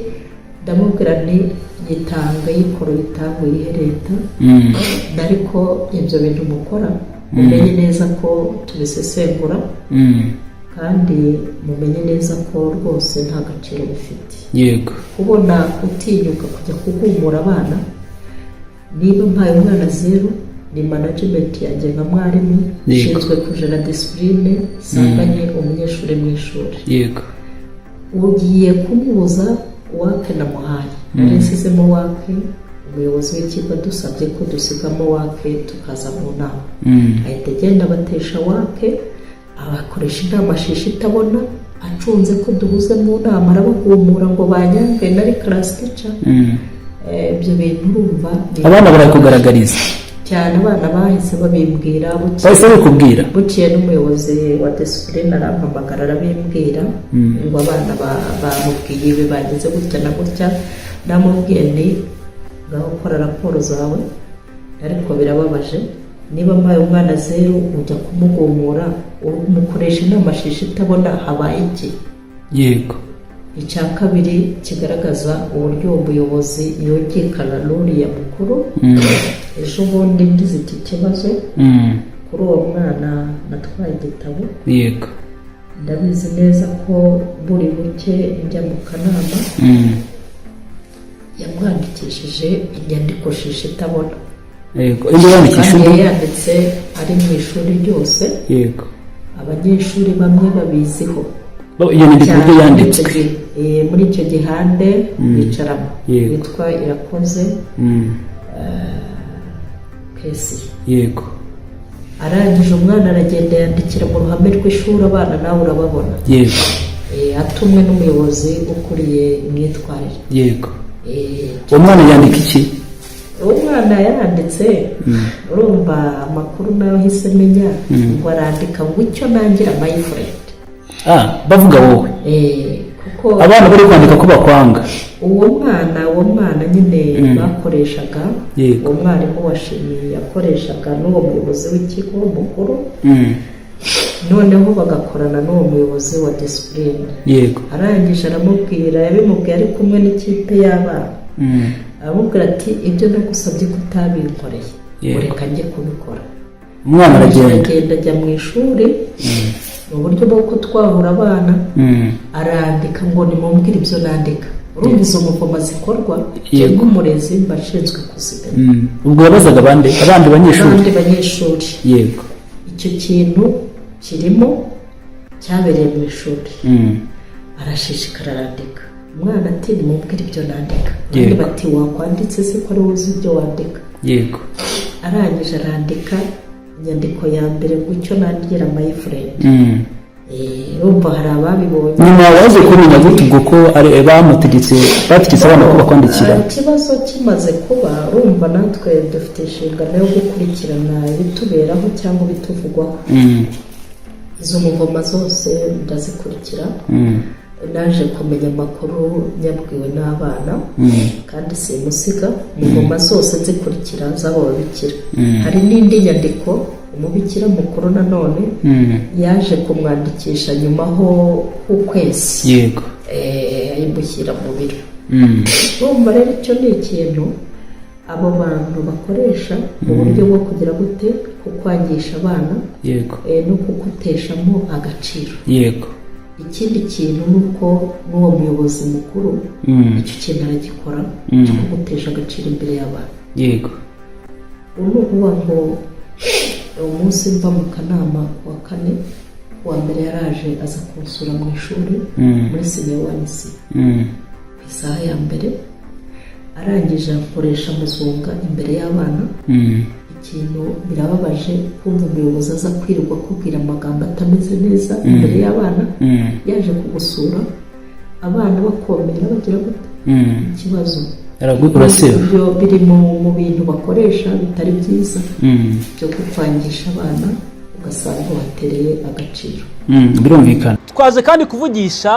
ndamubwira nti yitanga yikora bitanguye leta, ariko ibyo bintu mukora mumenye neza ko tubisesengura, kandi mumenye neza ko rwose nta gaciro bifite. yego, kubona utinyuka kujya kugumura abana. niba mpaye umwana 0, ni management yanjye nka mwarimu ishinzwe kujana discipline sanganye umunyeshuri mu ishuri. yego, ugiye kumubuza wake namuhaye, narisizemo wake, umuyobozi w'ikigo dusabye ko dusigamo wake tukaza mu nama, ahita agenda abatesha wake, abakoresha inama shishi itabona, acunze ko duhuze mu nama arabahumura ngo banyange nari class teacher. ibyo bintu urumva abana barakugaragariza cyane, abana bahise babimbwira, buciye n'umuyobozi wa discipline arampamagara arabimbwira ngo abana bamubwiye ibi bageze gutya na gutya. namubwiye nti ngaho ukora raporo zawe, ariko birababaje, niba mpaye umwana 0 ujya kumugumura, umukoresha inama shishi itabona, habaye iki? yego, icya kabiri kigaragaza uburyo umuyobozi yongekana n'uriya mukuru. Ejo bundi ngize iki kibazo kuri uwo mwana natwaye igitabo, yego, ndabizi neza ko buri buke njya mu kanama yamwandikishije inyandiko shishi itabona. Yego, kandi yanditse ari mu ishuri ryose. Yego, abanyeshuri bamwe babiziho iyo nyandiko uburyo yanditswe muri icyo gihande bicaramo yitwa Irakoze Kesi. Yego, arangije umwana aragenda yandikira mu ruhame rw'ishuri, abana nawe urababona. Yego, atumwe n'umuyobozi ukuriye imyitwarire. Yego, uwo mwana yandika iki? uwo mwana yaranditse, urumva amakuru nayo ahise menya, ngo arandika ngo icyo nangira my friend. Bavuga wowe kuko abana bari kwandika ko bakwanga. uwo mwana nyine bakoreshaga, uwo mwarimu washimiye yakoreshaga n'uwo muyobozi w'ikigo mukuru, noneho bagakorana n'uwo muyobozi wa discipline. Yego, arangije aramubwira, yabimubwiye ari kumwe n'ikipe y'abana, aramubwira ati ibyo nagusabye ko utabinkoreye, ureka njye kubikora. umwana aragenda ajya mu ishuri mu buryo bwo kutwahura abana, arandika ngo nimumbwire ibyo nandika. urumva izo muvoma zikorwa nk'umurezi bashinzwe kuzigama. ubwo yabazaga abandi banyeshuri. Yego, icyo kintu kirimo cyabereye mu ishuri. arashishikara arandika, umwana ati nimumbwire ibyo nandika. abandi bati wakwanditse se ko ari wowe uzi ibyo wandika? Yego, arangije arandika inyandiko ya mbere ngo icyo nangira my friend. urumva hari ababibonye nyuma waje kumenya gute ubwo ko bategetse abana ko bakwandikira? ikibazo kimaze kuba, urumva natwe dufite inshingano yo gukurikirana ibituberaho cyangwa ibituvugwaho. izo muvoma zose ndazikurikira. naje kumenya amakuru nyabwiwe n'abana, kandi simusiga. muvoma zose nzikurikira z'abo babikira. hari n'indi nyandiko umubikira mukuru nanone yaje kumwandikisha nyuma ho ukwezi. Yego, ayimushyira mu biro. urumva rero icyo ni ikintu abo bantu bakoresha mu buryo bwo kugira gute kukwangisha abana. Yego, no kuguteshamo agaciro. Yego, ikindi kintu ni uko n'uwo muyobozi mukuru icyo kintu aragikora cyo kugutesha agaciro imbere y'abana. Yego, ubu ni ukuvuga ngo umunsi mva mu kanama wa kane, uwa mbere yaraje aza kunsura mu ishuri muri senior 1C ku isaha ya mbere. arangije akoresha muzunga imbere y'abana. ikintu birababaje kumva umuyobozi aza kwirirwa kubwira amagambo atameze neza imbere y'abana. yaje kugusura abana bakomera bagira gute ikibazo. ibyo biri mu bintu bakoresha bitari byiza byo gupfangisha abana, ugasanga batereye agaciro. birumvikana. twaje kandi kuvugisha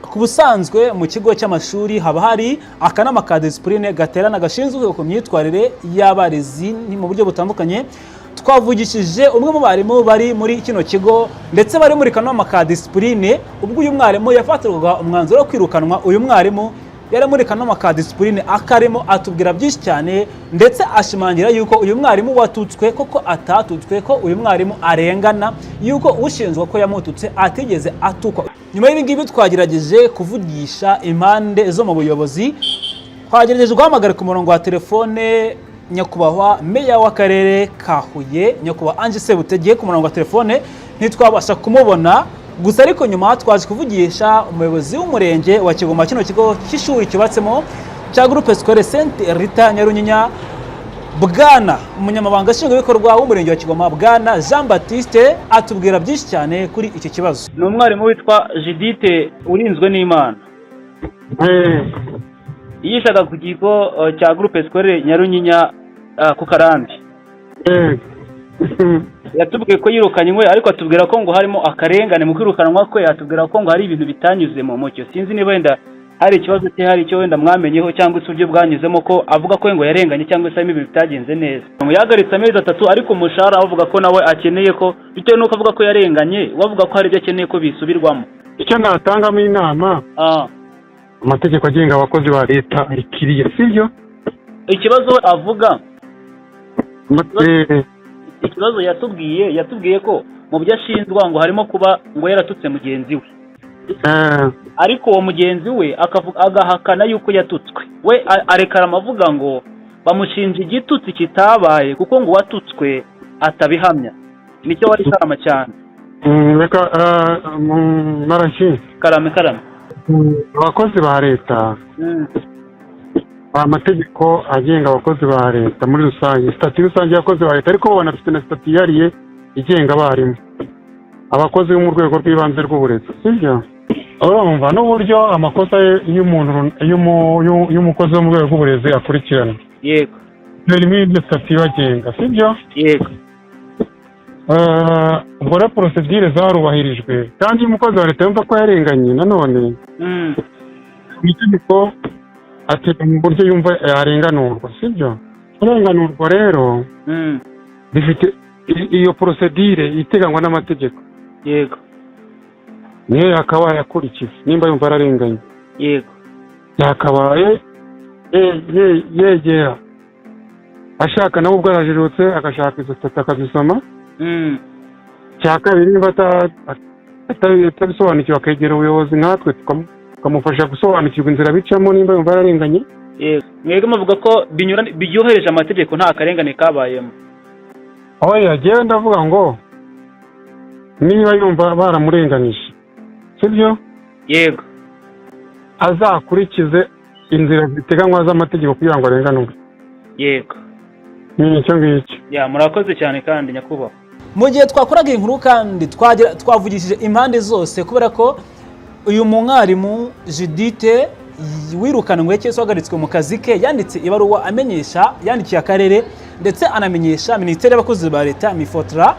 ku busanzwe mu kigo cy'amashuri haba hari akanama ka discipline gaterana gashinzwe ku myitwarire y'abarezi mu buryo butandukanye. twavugishije umwe mu barimu bari muri kino kigo ndetse bari muri kanama ka discipline ubwo uyu mwarimu yafatirwaga umwanzuro wo kwirukanwa. uyu mwarimu yari muri kanama ka discipline akarimo atubwira byinshi cyane, ndetse ashimangira yuko uyu mwarimu watutswe koko atatutswe, ko uyu mwarimu arengana, yuko ushinzwe ko yamututse atigeze atukwa. nyuma y'ibi ngibi twagerageje kuvugisha impande zo mu buyobozi, twagerageje guhamagara ku murongo wa telefone nyakubahwa meya w'akarere ka Huye, nyakubahwa Ange Sebutegeye, ku murongo wa telefone ntitwabasha kumubona. gusa ariko nyuma twaje kuvugisha umuyobozi w'umurenge wa Kigoma, kino kigo cy'ishuri cyubatsemo cya Groupe Scolaire Sainte Rita Nyarunyinya, bwana umunyamabanga nshingwabikorwa w'umurenge wa Kigoma, bwana Jean Baptiste, atubwira byinshi cyane kuri iki kibazo. ni umwarimu witwa Judith Urinzwe n'Imana, yigishaga ku kigo cya Groupe Scolaire Nyarunyinya ku Karambi. yatubwiye ko yirukanywe, ariko atubwira ko ngo harimo akarengane mu kwirukanwa kwe. yatubwira ko ngo hari ibintu bitanyuze mu mucyo. sinzi niba wenda hari ikibazo cye, hari icyo wenda mwamenyeho cyangwa se uburyo bwanyuzemo, ko avuga ko ngo yarenganye cyangwa se harimo ibintu bitagenze neza. yahagaritse amezi 3, ariko umushahara avuga ko nawe akeneye ko, bitewe n'uko avuga ko yarenganye, wavuga ko hari ibyo akeneye ko bisubirwamo. icyo natangamo inama, amategeko agenga abakozi ba leta ikiriye sibyo. ikibazo avuga ikibazo yatubwiye ko mu byo ashinjwa ngo harimo kuba ngo yaratutse mugenzi we, ariko uwo mugenzi we agahakana yuko yatutswe. We arekara amavuga ngo bamushinja igitutsi kitabaye kuko ngo watutswe atabihamya. Nicyo wari karama cyane. Reka marashi karame abakozi ba leta, amategeko agenga abakozi ba leta muri rusange, sitati rusange y'abakozi ba leta, ariko banafite na sitati yariye igenga abarimu, abakozi bo mu rwego rw'ibanze rw'uburezi sibyo. urumva n'uburyo amakosa y'umuntu y'umukozi wo mu rwego rw'uburezi akurikirana. Yego. Rimwe n'iryo sitati bagenga sibyo. Yego. ubwo rero porosedire zarubahirijwe, kandi iyo umukozi wa leta yumva ko yarenganye nanone mu itegeko ateganya uburyo yumva yarenganurwa sibyo. Kurenganurwa rero bifite iyo porosedire iteganywa n'amategeko. Yego. niyo yakabaye yakurikiza nimba yumva ararenganye. Yego. yakabaye yegera ashaka nawe ubwo arajijutse agashaka izo sitati akazisoma. cya kabiri niba atabisobanukiwe akegera ubuyobozi nkatwe tukamufasha gusobanukirwa inzira bicamo nimba yumva ararenganye. Yego. Mwebwe muvuga ko biryohereje amategeko nta karengane kabayemo. aho yagiye ndavuga ngo niba yumva baramurenganije sibyo. Yego. azakurikize inzira ziteganywa z'amategeko kugira ngo arenganurwe. Yego. ni icyo ngicyo. Murakoze cyane kandi nyakubahwa. Mu gihe twakoraga inkuru kandi twavugishije impande zose, kubera ko uyu mwarimu Judith wirukanwe cyangwa wahagaritswe mu kazi ke yanditse ibaruwa amenyesha, yandikiye akarere ndetse anamenyesha Minisiteri y'Abakozi ba Leta Mifotra.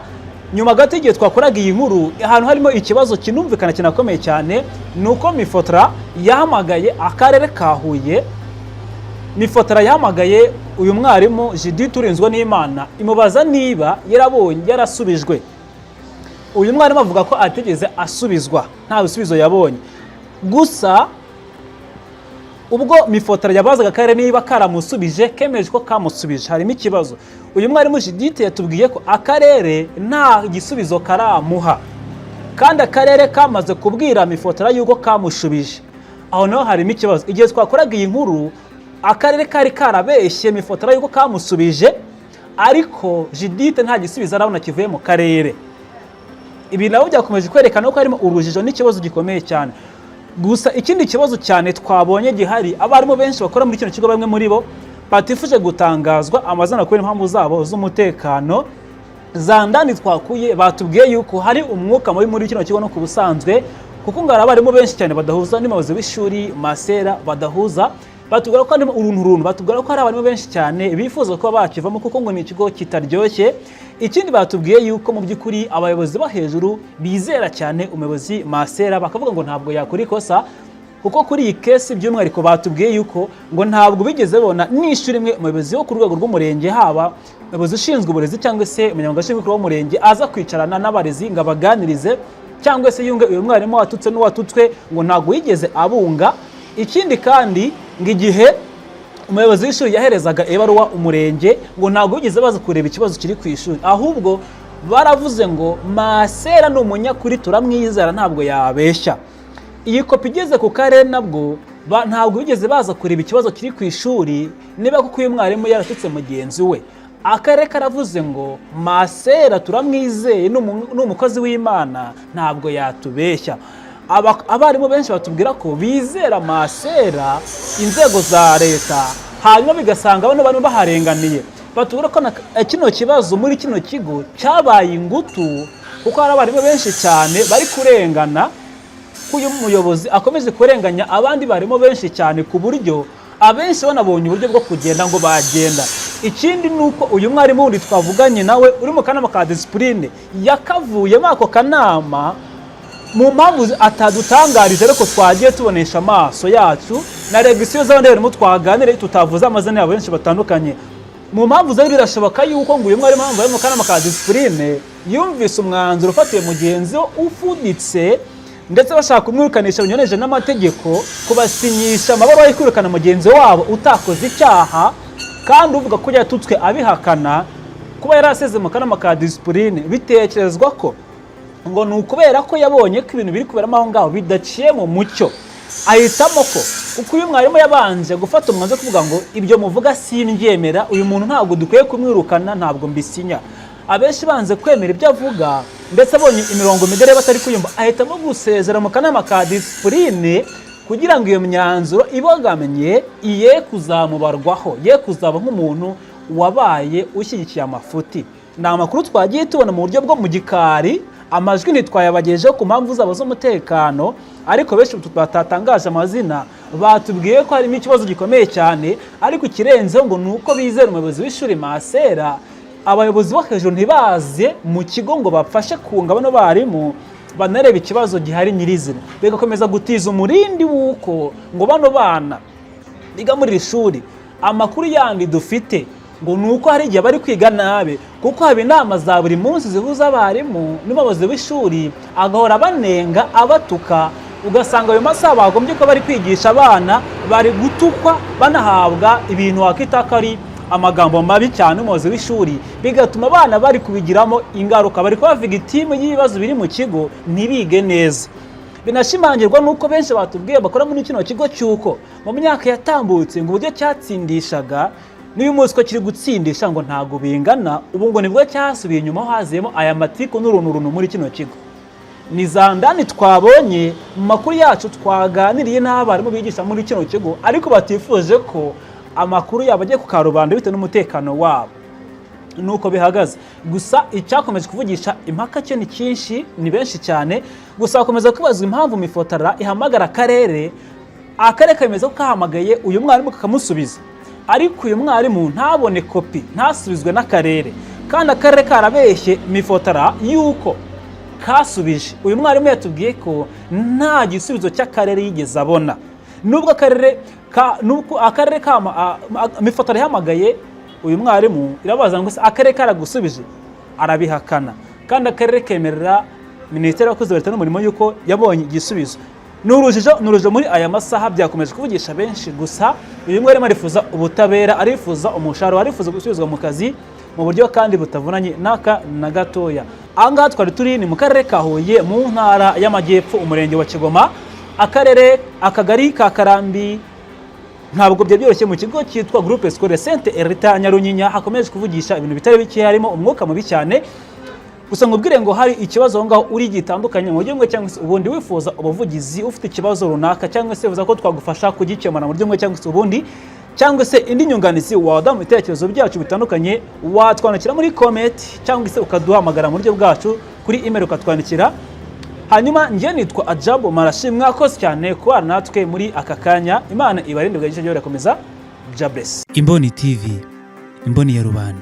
Nyuma gato igihe twakoraga iyi nkuru, ahantu harimo ikibazo kinumvikana kinakomeye cyane, nuko Mifotra yahamagaye akarere ka Huye. Mifotra yahamagaye uyu mwarimu Judith Urinzwe n'Imana imubaza niba yarasubijwe. Uyu mwarimu avuga ko ategeze asubizwa, nta bisubizo yabonye. Gusa ubwo Mifotra yabazaga akarere niba karamusubije, kemeje ko kamusubije, harimo ikibazo. Uyu mwarimu Judith yatubwiye ko akarere nta gisubizo karamuha, kandi akarere kamaze kubwira Mifotra yuko kamushubije. Aho naho harimo ikibazo. Igihe twakoraga iyi nkuru, akarere kari karabeshye Mifotra yuko kamusubije, ariko Judith nta gisubizo arabona kivuye mu karere. Ibi nabo byakomeje kwerekana ko harimo urujijo n'ikibazo gikomeye cyane. Gusa ikindi kibazo cyane twabonye gihari, abarimu benshi bakora muri kino kigo bamwe muri bo batifuje gutangazwa amazina kubera impamvu zabo z'umutekano. Zandani twakuye batubwiye yuko hari umwuka muri kino kigo no kubusanzwe, kuko ngara abarimu benshi cyane badahuza n'umuyobozi w'ishuri Masera, badahuza. Batubwira ko harimo urunturuntu, batubwira ko hari abarimu benshi cyane bifuza ko bakivamo kuko ngo ni ikigo kitaryoshye. Ikindi batubwiye yuko mu by'ukuri abayobozi ba hejuru bizera cyane umuyobozi Masera, bakavuga ngo ntabwo yakora ikosa, kuko kuri iyi kesi by'umwihariko batubwiye yuko ngo ntabwo bigeze bona n'ishuri imwe umuyobozi wo ku rwego rw'umurenge, haba umuyobozi ushinzwe uburezi cyangwa se umunyamabanga nshingwabikorwa w'umurenge aza kwicarana n'abarezi ngo abaganirize cyangwa se yunge uyu mwarimu watutse n'uwatutswe, ngo ntabwo yigeze abunga. Ikindi kandi ngo igihe umuyobozi w'ishuri yaherezaga ibaruwa umurenge, ngo ntabwo bigeze baza kureba ikibazo kiri ku ishuri, ahubwo baravuze ngo Masera ni umunyakuri, turamwizera, ntabwo yabeshya. Iyi kopi igeze ku karere nabwo ntabwo bigeze baza kureba ikibazo kiri ku ishuri, niba kuko uyu mwarimu yaratutse mugenzi we. Akarere karavuze ngo Masera turamwizeye, ni umukozi w'Imana, ntabwo yatubeshya. Abarimu benshi batubwira ko bizera Masera, inzego za leta, hanyuma bigasanga bano bantu baharenganiye. Batubwira ko kino kibazo muri kino kigo cyabaye ingutu, kuko hari abarimu benshi cyane bari kurengana, ko uyu muyobozi akomeje kurenganya abandi barimo benshi cyane, ku buryo abenshi banabonye uburyo bwo kugenda ngo bagenda. Ikindi nuko uyu mwarimu wundi twavuganye nawe uri mu kanama ka discipline yakavuyemo ako kanama, mu mpamvu atadutangarije ariko twagiye tubonesha amaso yacu na regisiyo z'abandi barimo twaganire, tutavuze amazina yabo benshi batandukanye. Mu mpamvu zari birashoboka yuko ngo uyu mwarimu ari mu kanama ka discipline yumvise umwanzuro ufatiye mugenzi we ufuditse, ndetse bashaka kumwirukanisha binyoneje n'amategeko, kubasinyisha amabaruwa yo kwirukana mugenzi wabo utakoze icyaha, kandi uvuga ko yatutswe abihakana, kuba yaraseze mu kanama ka discipline, bitekerezwa ko ngo ni ukubera ko yabonye ko ibintu biri kuberamo aho ngaho bidaciye mu mucyo. Ahitamo ko kuko uyu mwarimu yabanje gufata umwanzuro kuvuga ngo ibyo muvuga simbyemera, uyu muntu ntabwo dukwiye kumwirukana, ntabwo mbisinya. Abenshi banze kwemera ibyo avuga, ndetse abonye imirongo migari batari kuyumva, ahitamo gusezera mu kanama ka discipline kugira ngo iyo myanzuro ibogamye iye kuzamubarwaho, ye kuzaba nk'umuntu wabaye ushyigikiye amafuti. Ni amakuru twagiye tubona mu buryo bwo mu gikari, amajwi ntitwayabagejeho ku mpamvu zabo z'umutekano, ariko benshi batatangaje amazina batubwiye ko harimo ikibazo gikomeye cyane, ariko ikirenzeho ngo ni uko bizera umuyobozi w'ishuri Masera. Abayobozi bo hejuru ntibaze mu kigo ngo bafashe kunga bano barimu banareba ikibazo gihari nyirizina, bigakomeza gutiza umurindi w'uko ngo bano bana biga muri iri shuri, amakuru yandi dufite ngo ni uko hari igihe bari kwiga nabi, kuko haba inama za buri munsi zihuza abarimu n'umuyobozi w'ishuri, agahora banenga abatuka, ugasanga ayo masaha bagombye ko bari kwigisha abana bari gutukwa, banahabwa ibintu wakita ko ari amagambo mabi cyane umuyobozi w'ishuri, bigatuma abana bari kubigiramo ingaruka, bari kuba victime y'ibibazo biri mu kigo, ntibige neza. Binashimangirwa nuko benshi batubwiye bakora muri kino kigo cyuko mu myaka yatambutse ngo uburyo cyatsindishaga n'uyu munsi ko kiri gutsindisha ngo ntago bingana, ubu ngo nibwo cyasubiye inyuma haziyemo aya matiko n'uruntu muri kino kigo. Ni za ndani twabonye mu makuru yacu twaganiriye n'abarimu bigisha muri kino kigo, ariko batifuje ko amakuru yabo agiye ku karubanda bitewe n'umutekano wabo. Nuko bihagaze. Gusa icyakomeje kuvugisha impaka cyo ni cyinshi, ni benshi cyane, gusa bakomeza kubazwa impamvu Mifotara ihamagara akarere kemeza ko kahamagaye uyu mwarimu kakamusubiza, ariko uyu mwarimu ntabone kopi, ntasubizwe n'akarere, kandi akarere karabeshye Mifotara yuko kasubije. Uyu mwarimu yatubwiye ko nta gisubizo cy'akarere yigeze abona, nubwo akarere Mifotara ihamagaye uyu mwarimu irabaza ngo akarere karagusubije, arabihakana, kandi akarere kemerera Minisiteri y'Abakozi ba Leta n'Umurimo yuko yabonye igisubizo. N'urujijo muri aya masaha byakomeje kuvugisha benshi, gusa uyu mwarimu arifuza ubutabera, arifuza umushahara, arifuza gusubizwa mu kazi mu buryo kandi butavunanye n'aka na gatoya. Ahangaha twari turi ni mu karere ka Huye, mu ntara y'Amajyepfo, umurenge wa Kigoma, akagari ka Karambi. Ntabwo byoroshye mu kigo cyitwa Groupe Scolaire Sainte Erita Nyarunyinya, hakomeje kuvugisha ibintu bitari bike, harimo umwuka mubi cyane. Gusa ngubwire ngo hari ikibazo aho ngaho uri gitandukanye mu buryo bumwe cyangwa se ubundi, wifuza ubuvugizi, ufite ikibazo runaka cyangwa se uvuza ko twagufasha kugikemura mu buryo bumwe cyangwa se ubundi, cyangwa se indi nyunganizi wada mu bitekerezo byacu bitandukanye, watwandikira muri comment cyangwa se ukaduhamagara mu buryo bwacu kuri email ukatwandikira. Hanyuma njye nitwa Ajabo Marashi, mwakoze cyane kubana natwe muri aka kanya. Imana ibarinde bwa gice cyo rakomeza. Jabless. Imboni TV, imboni ya rubanda.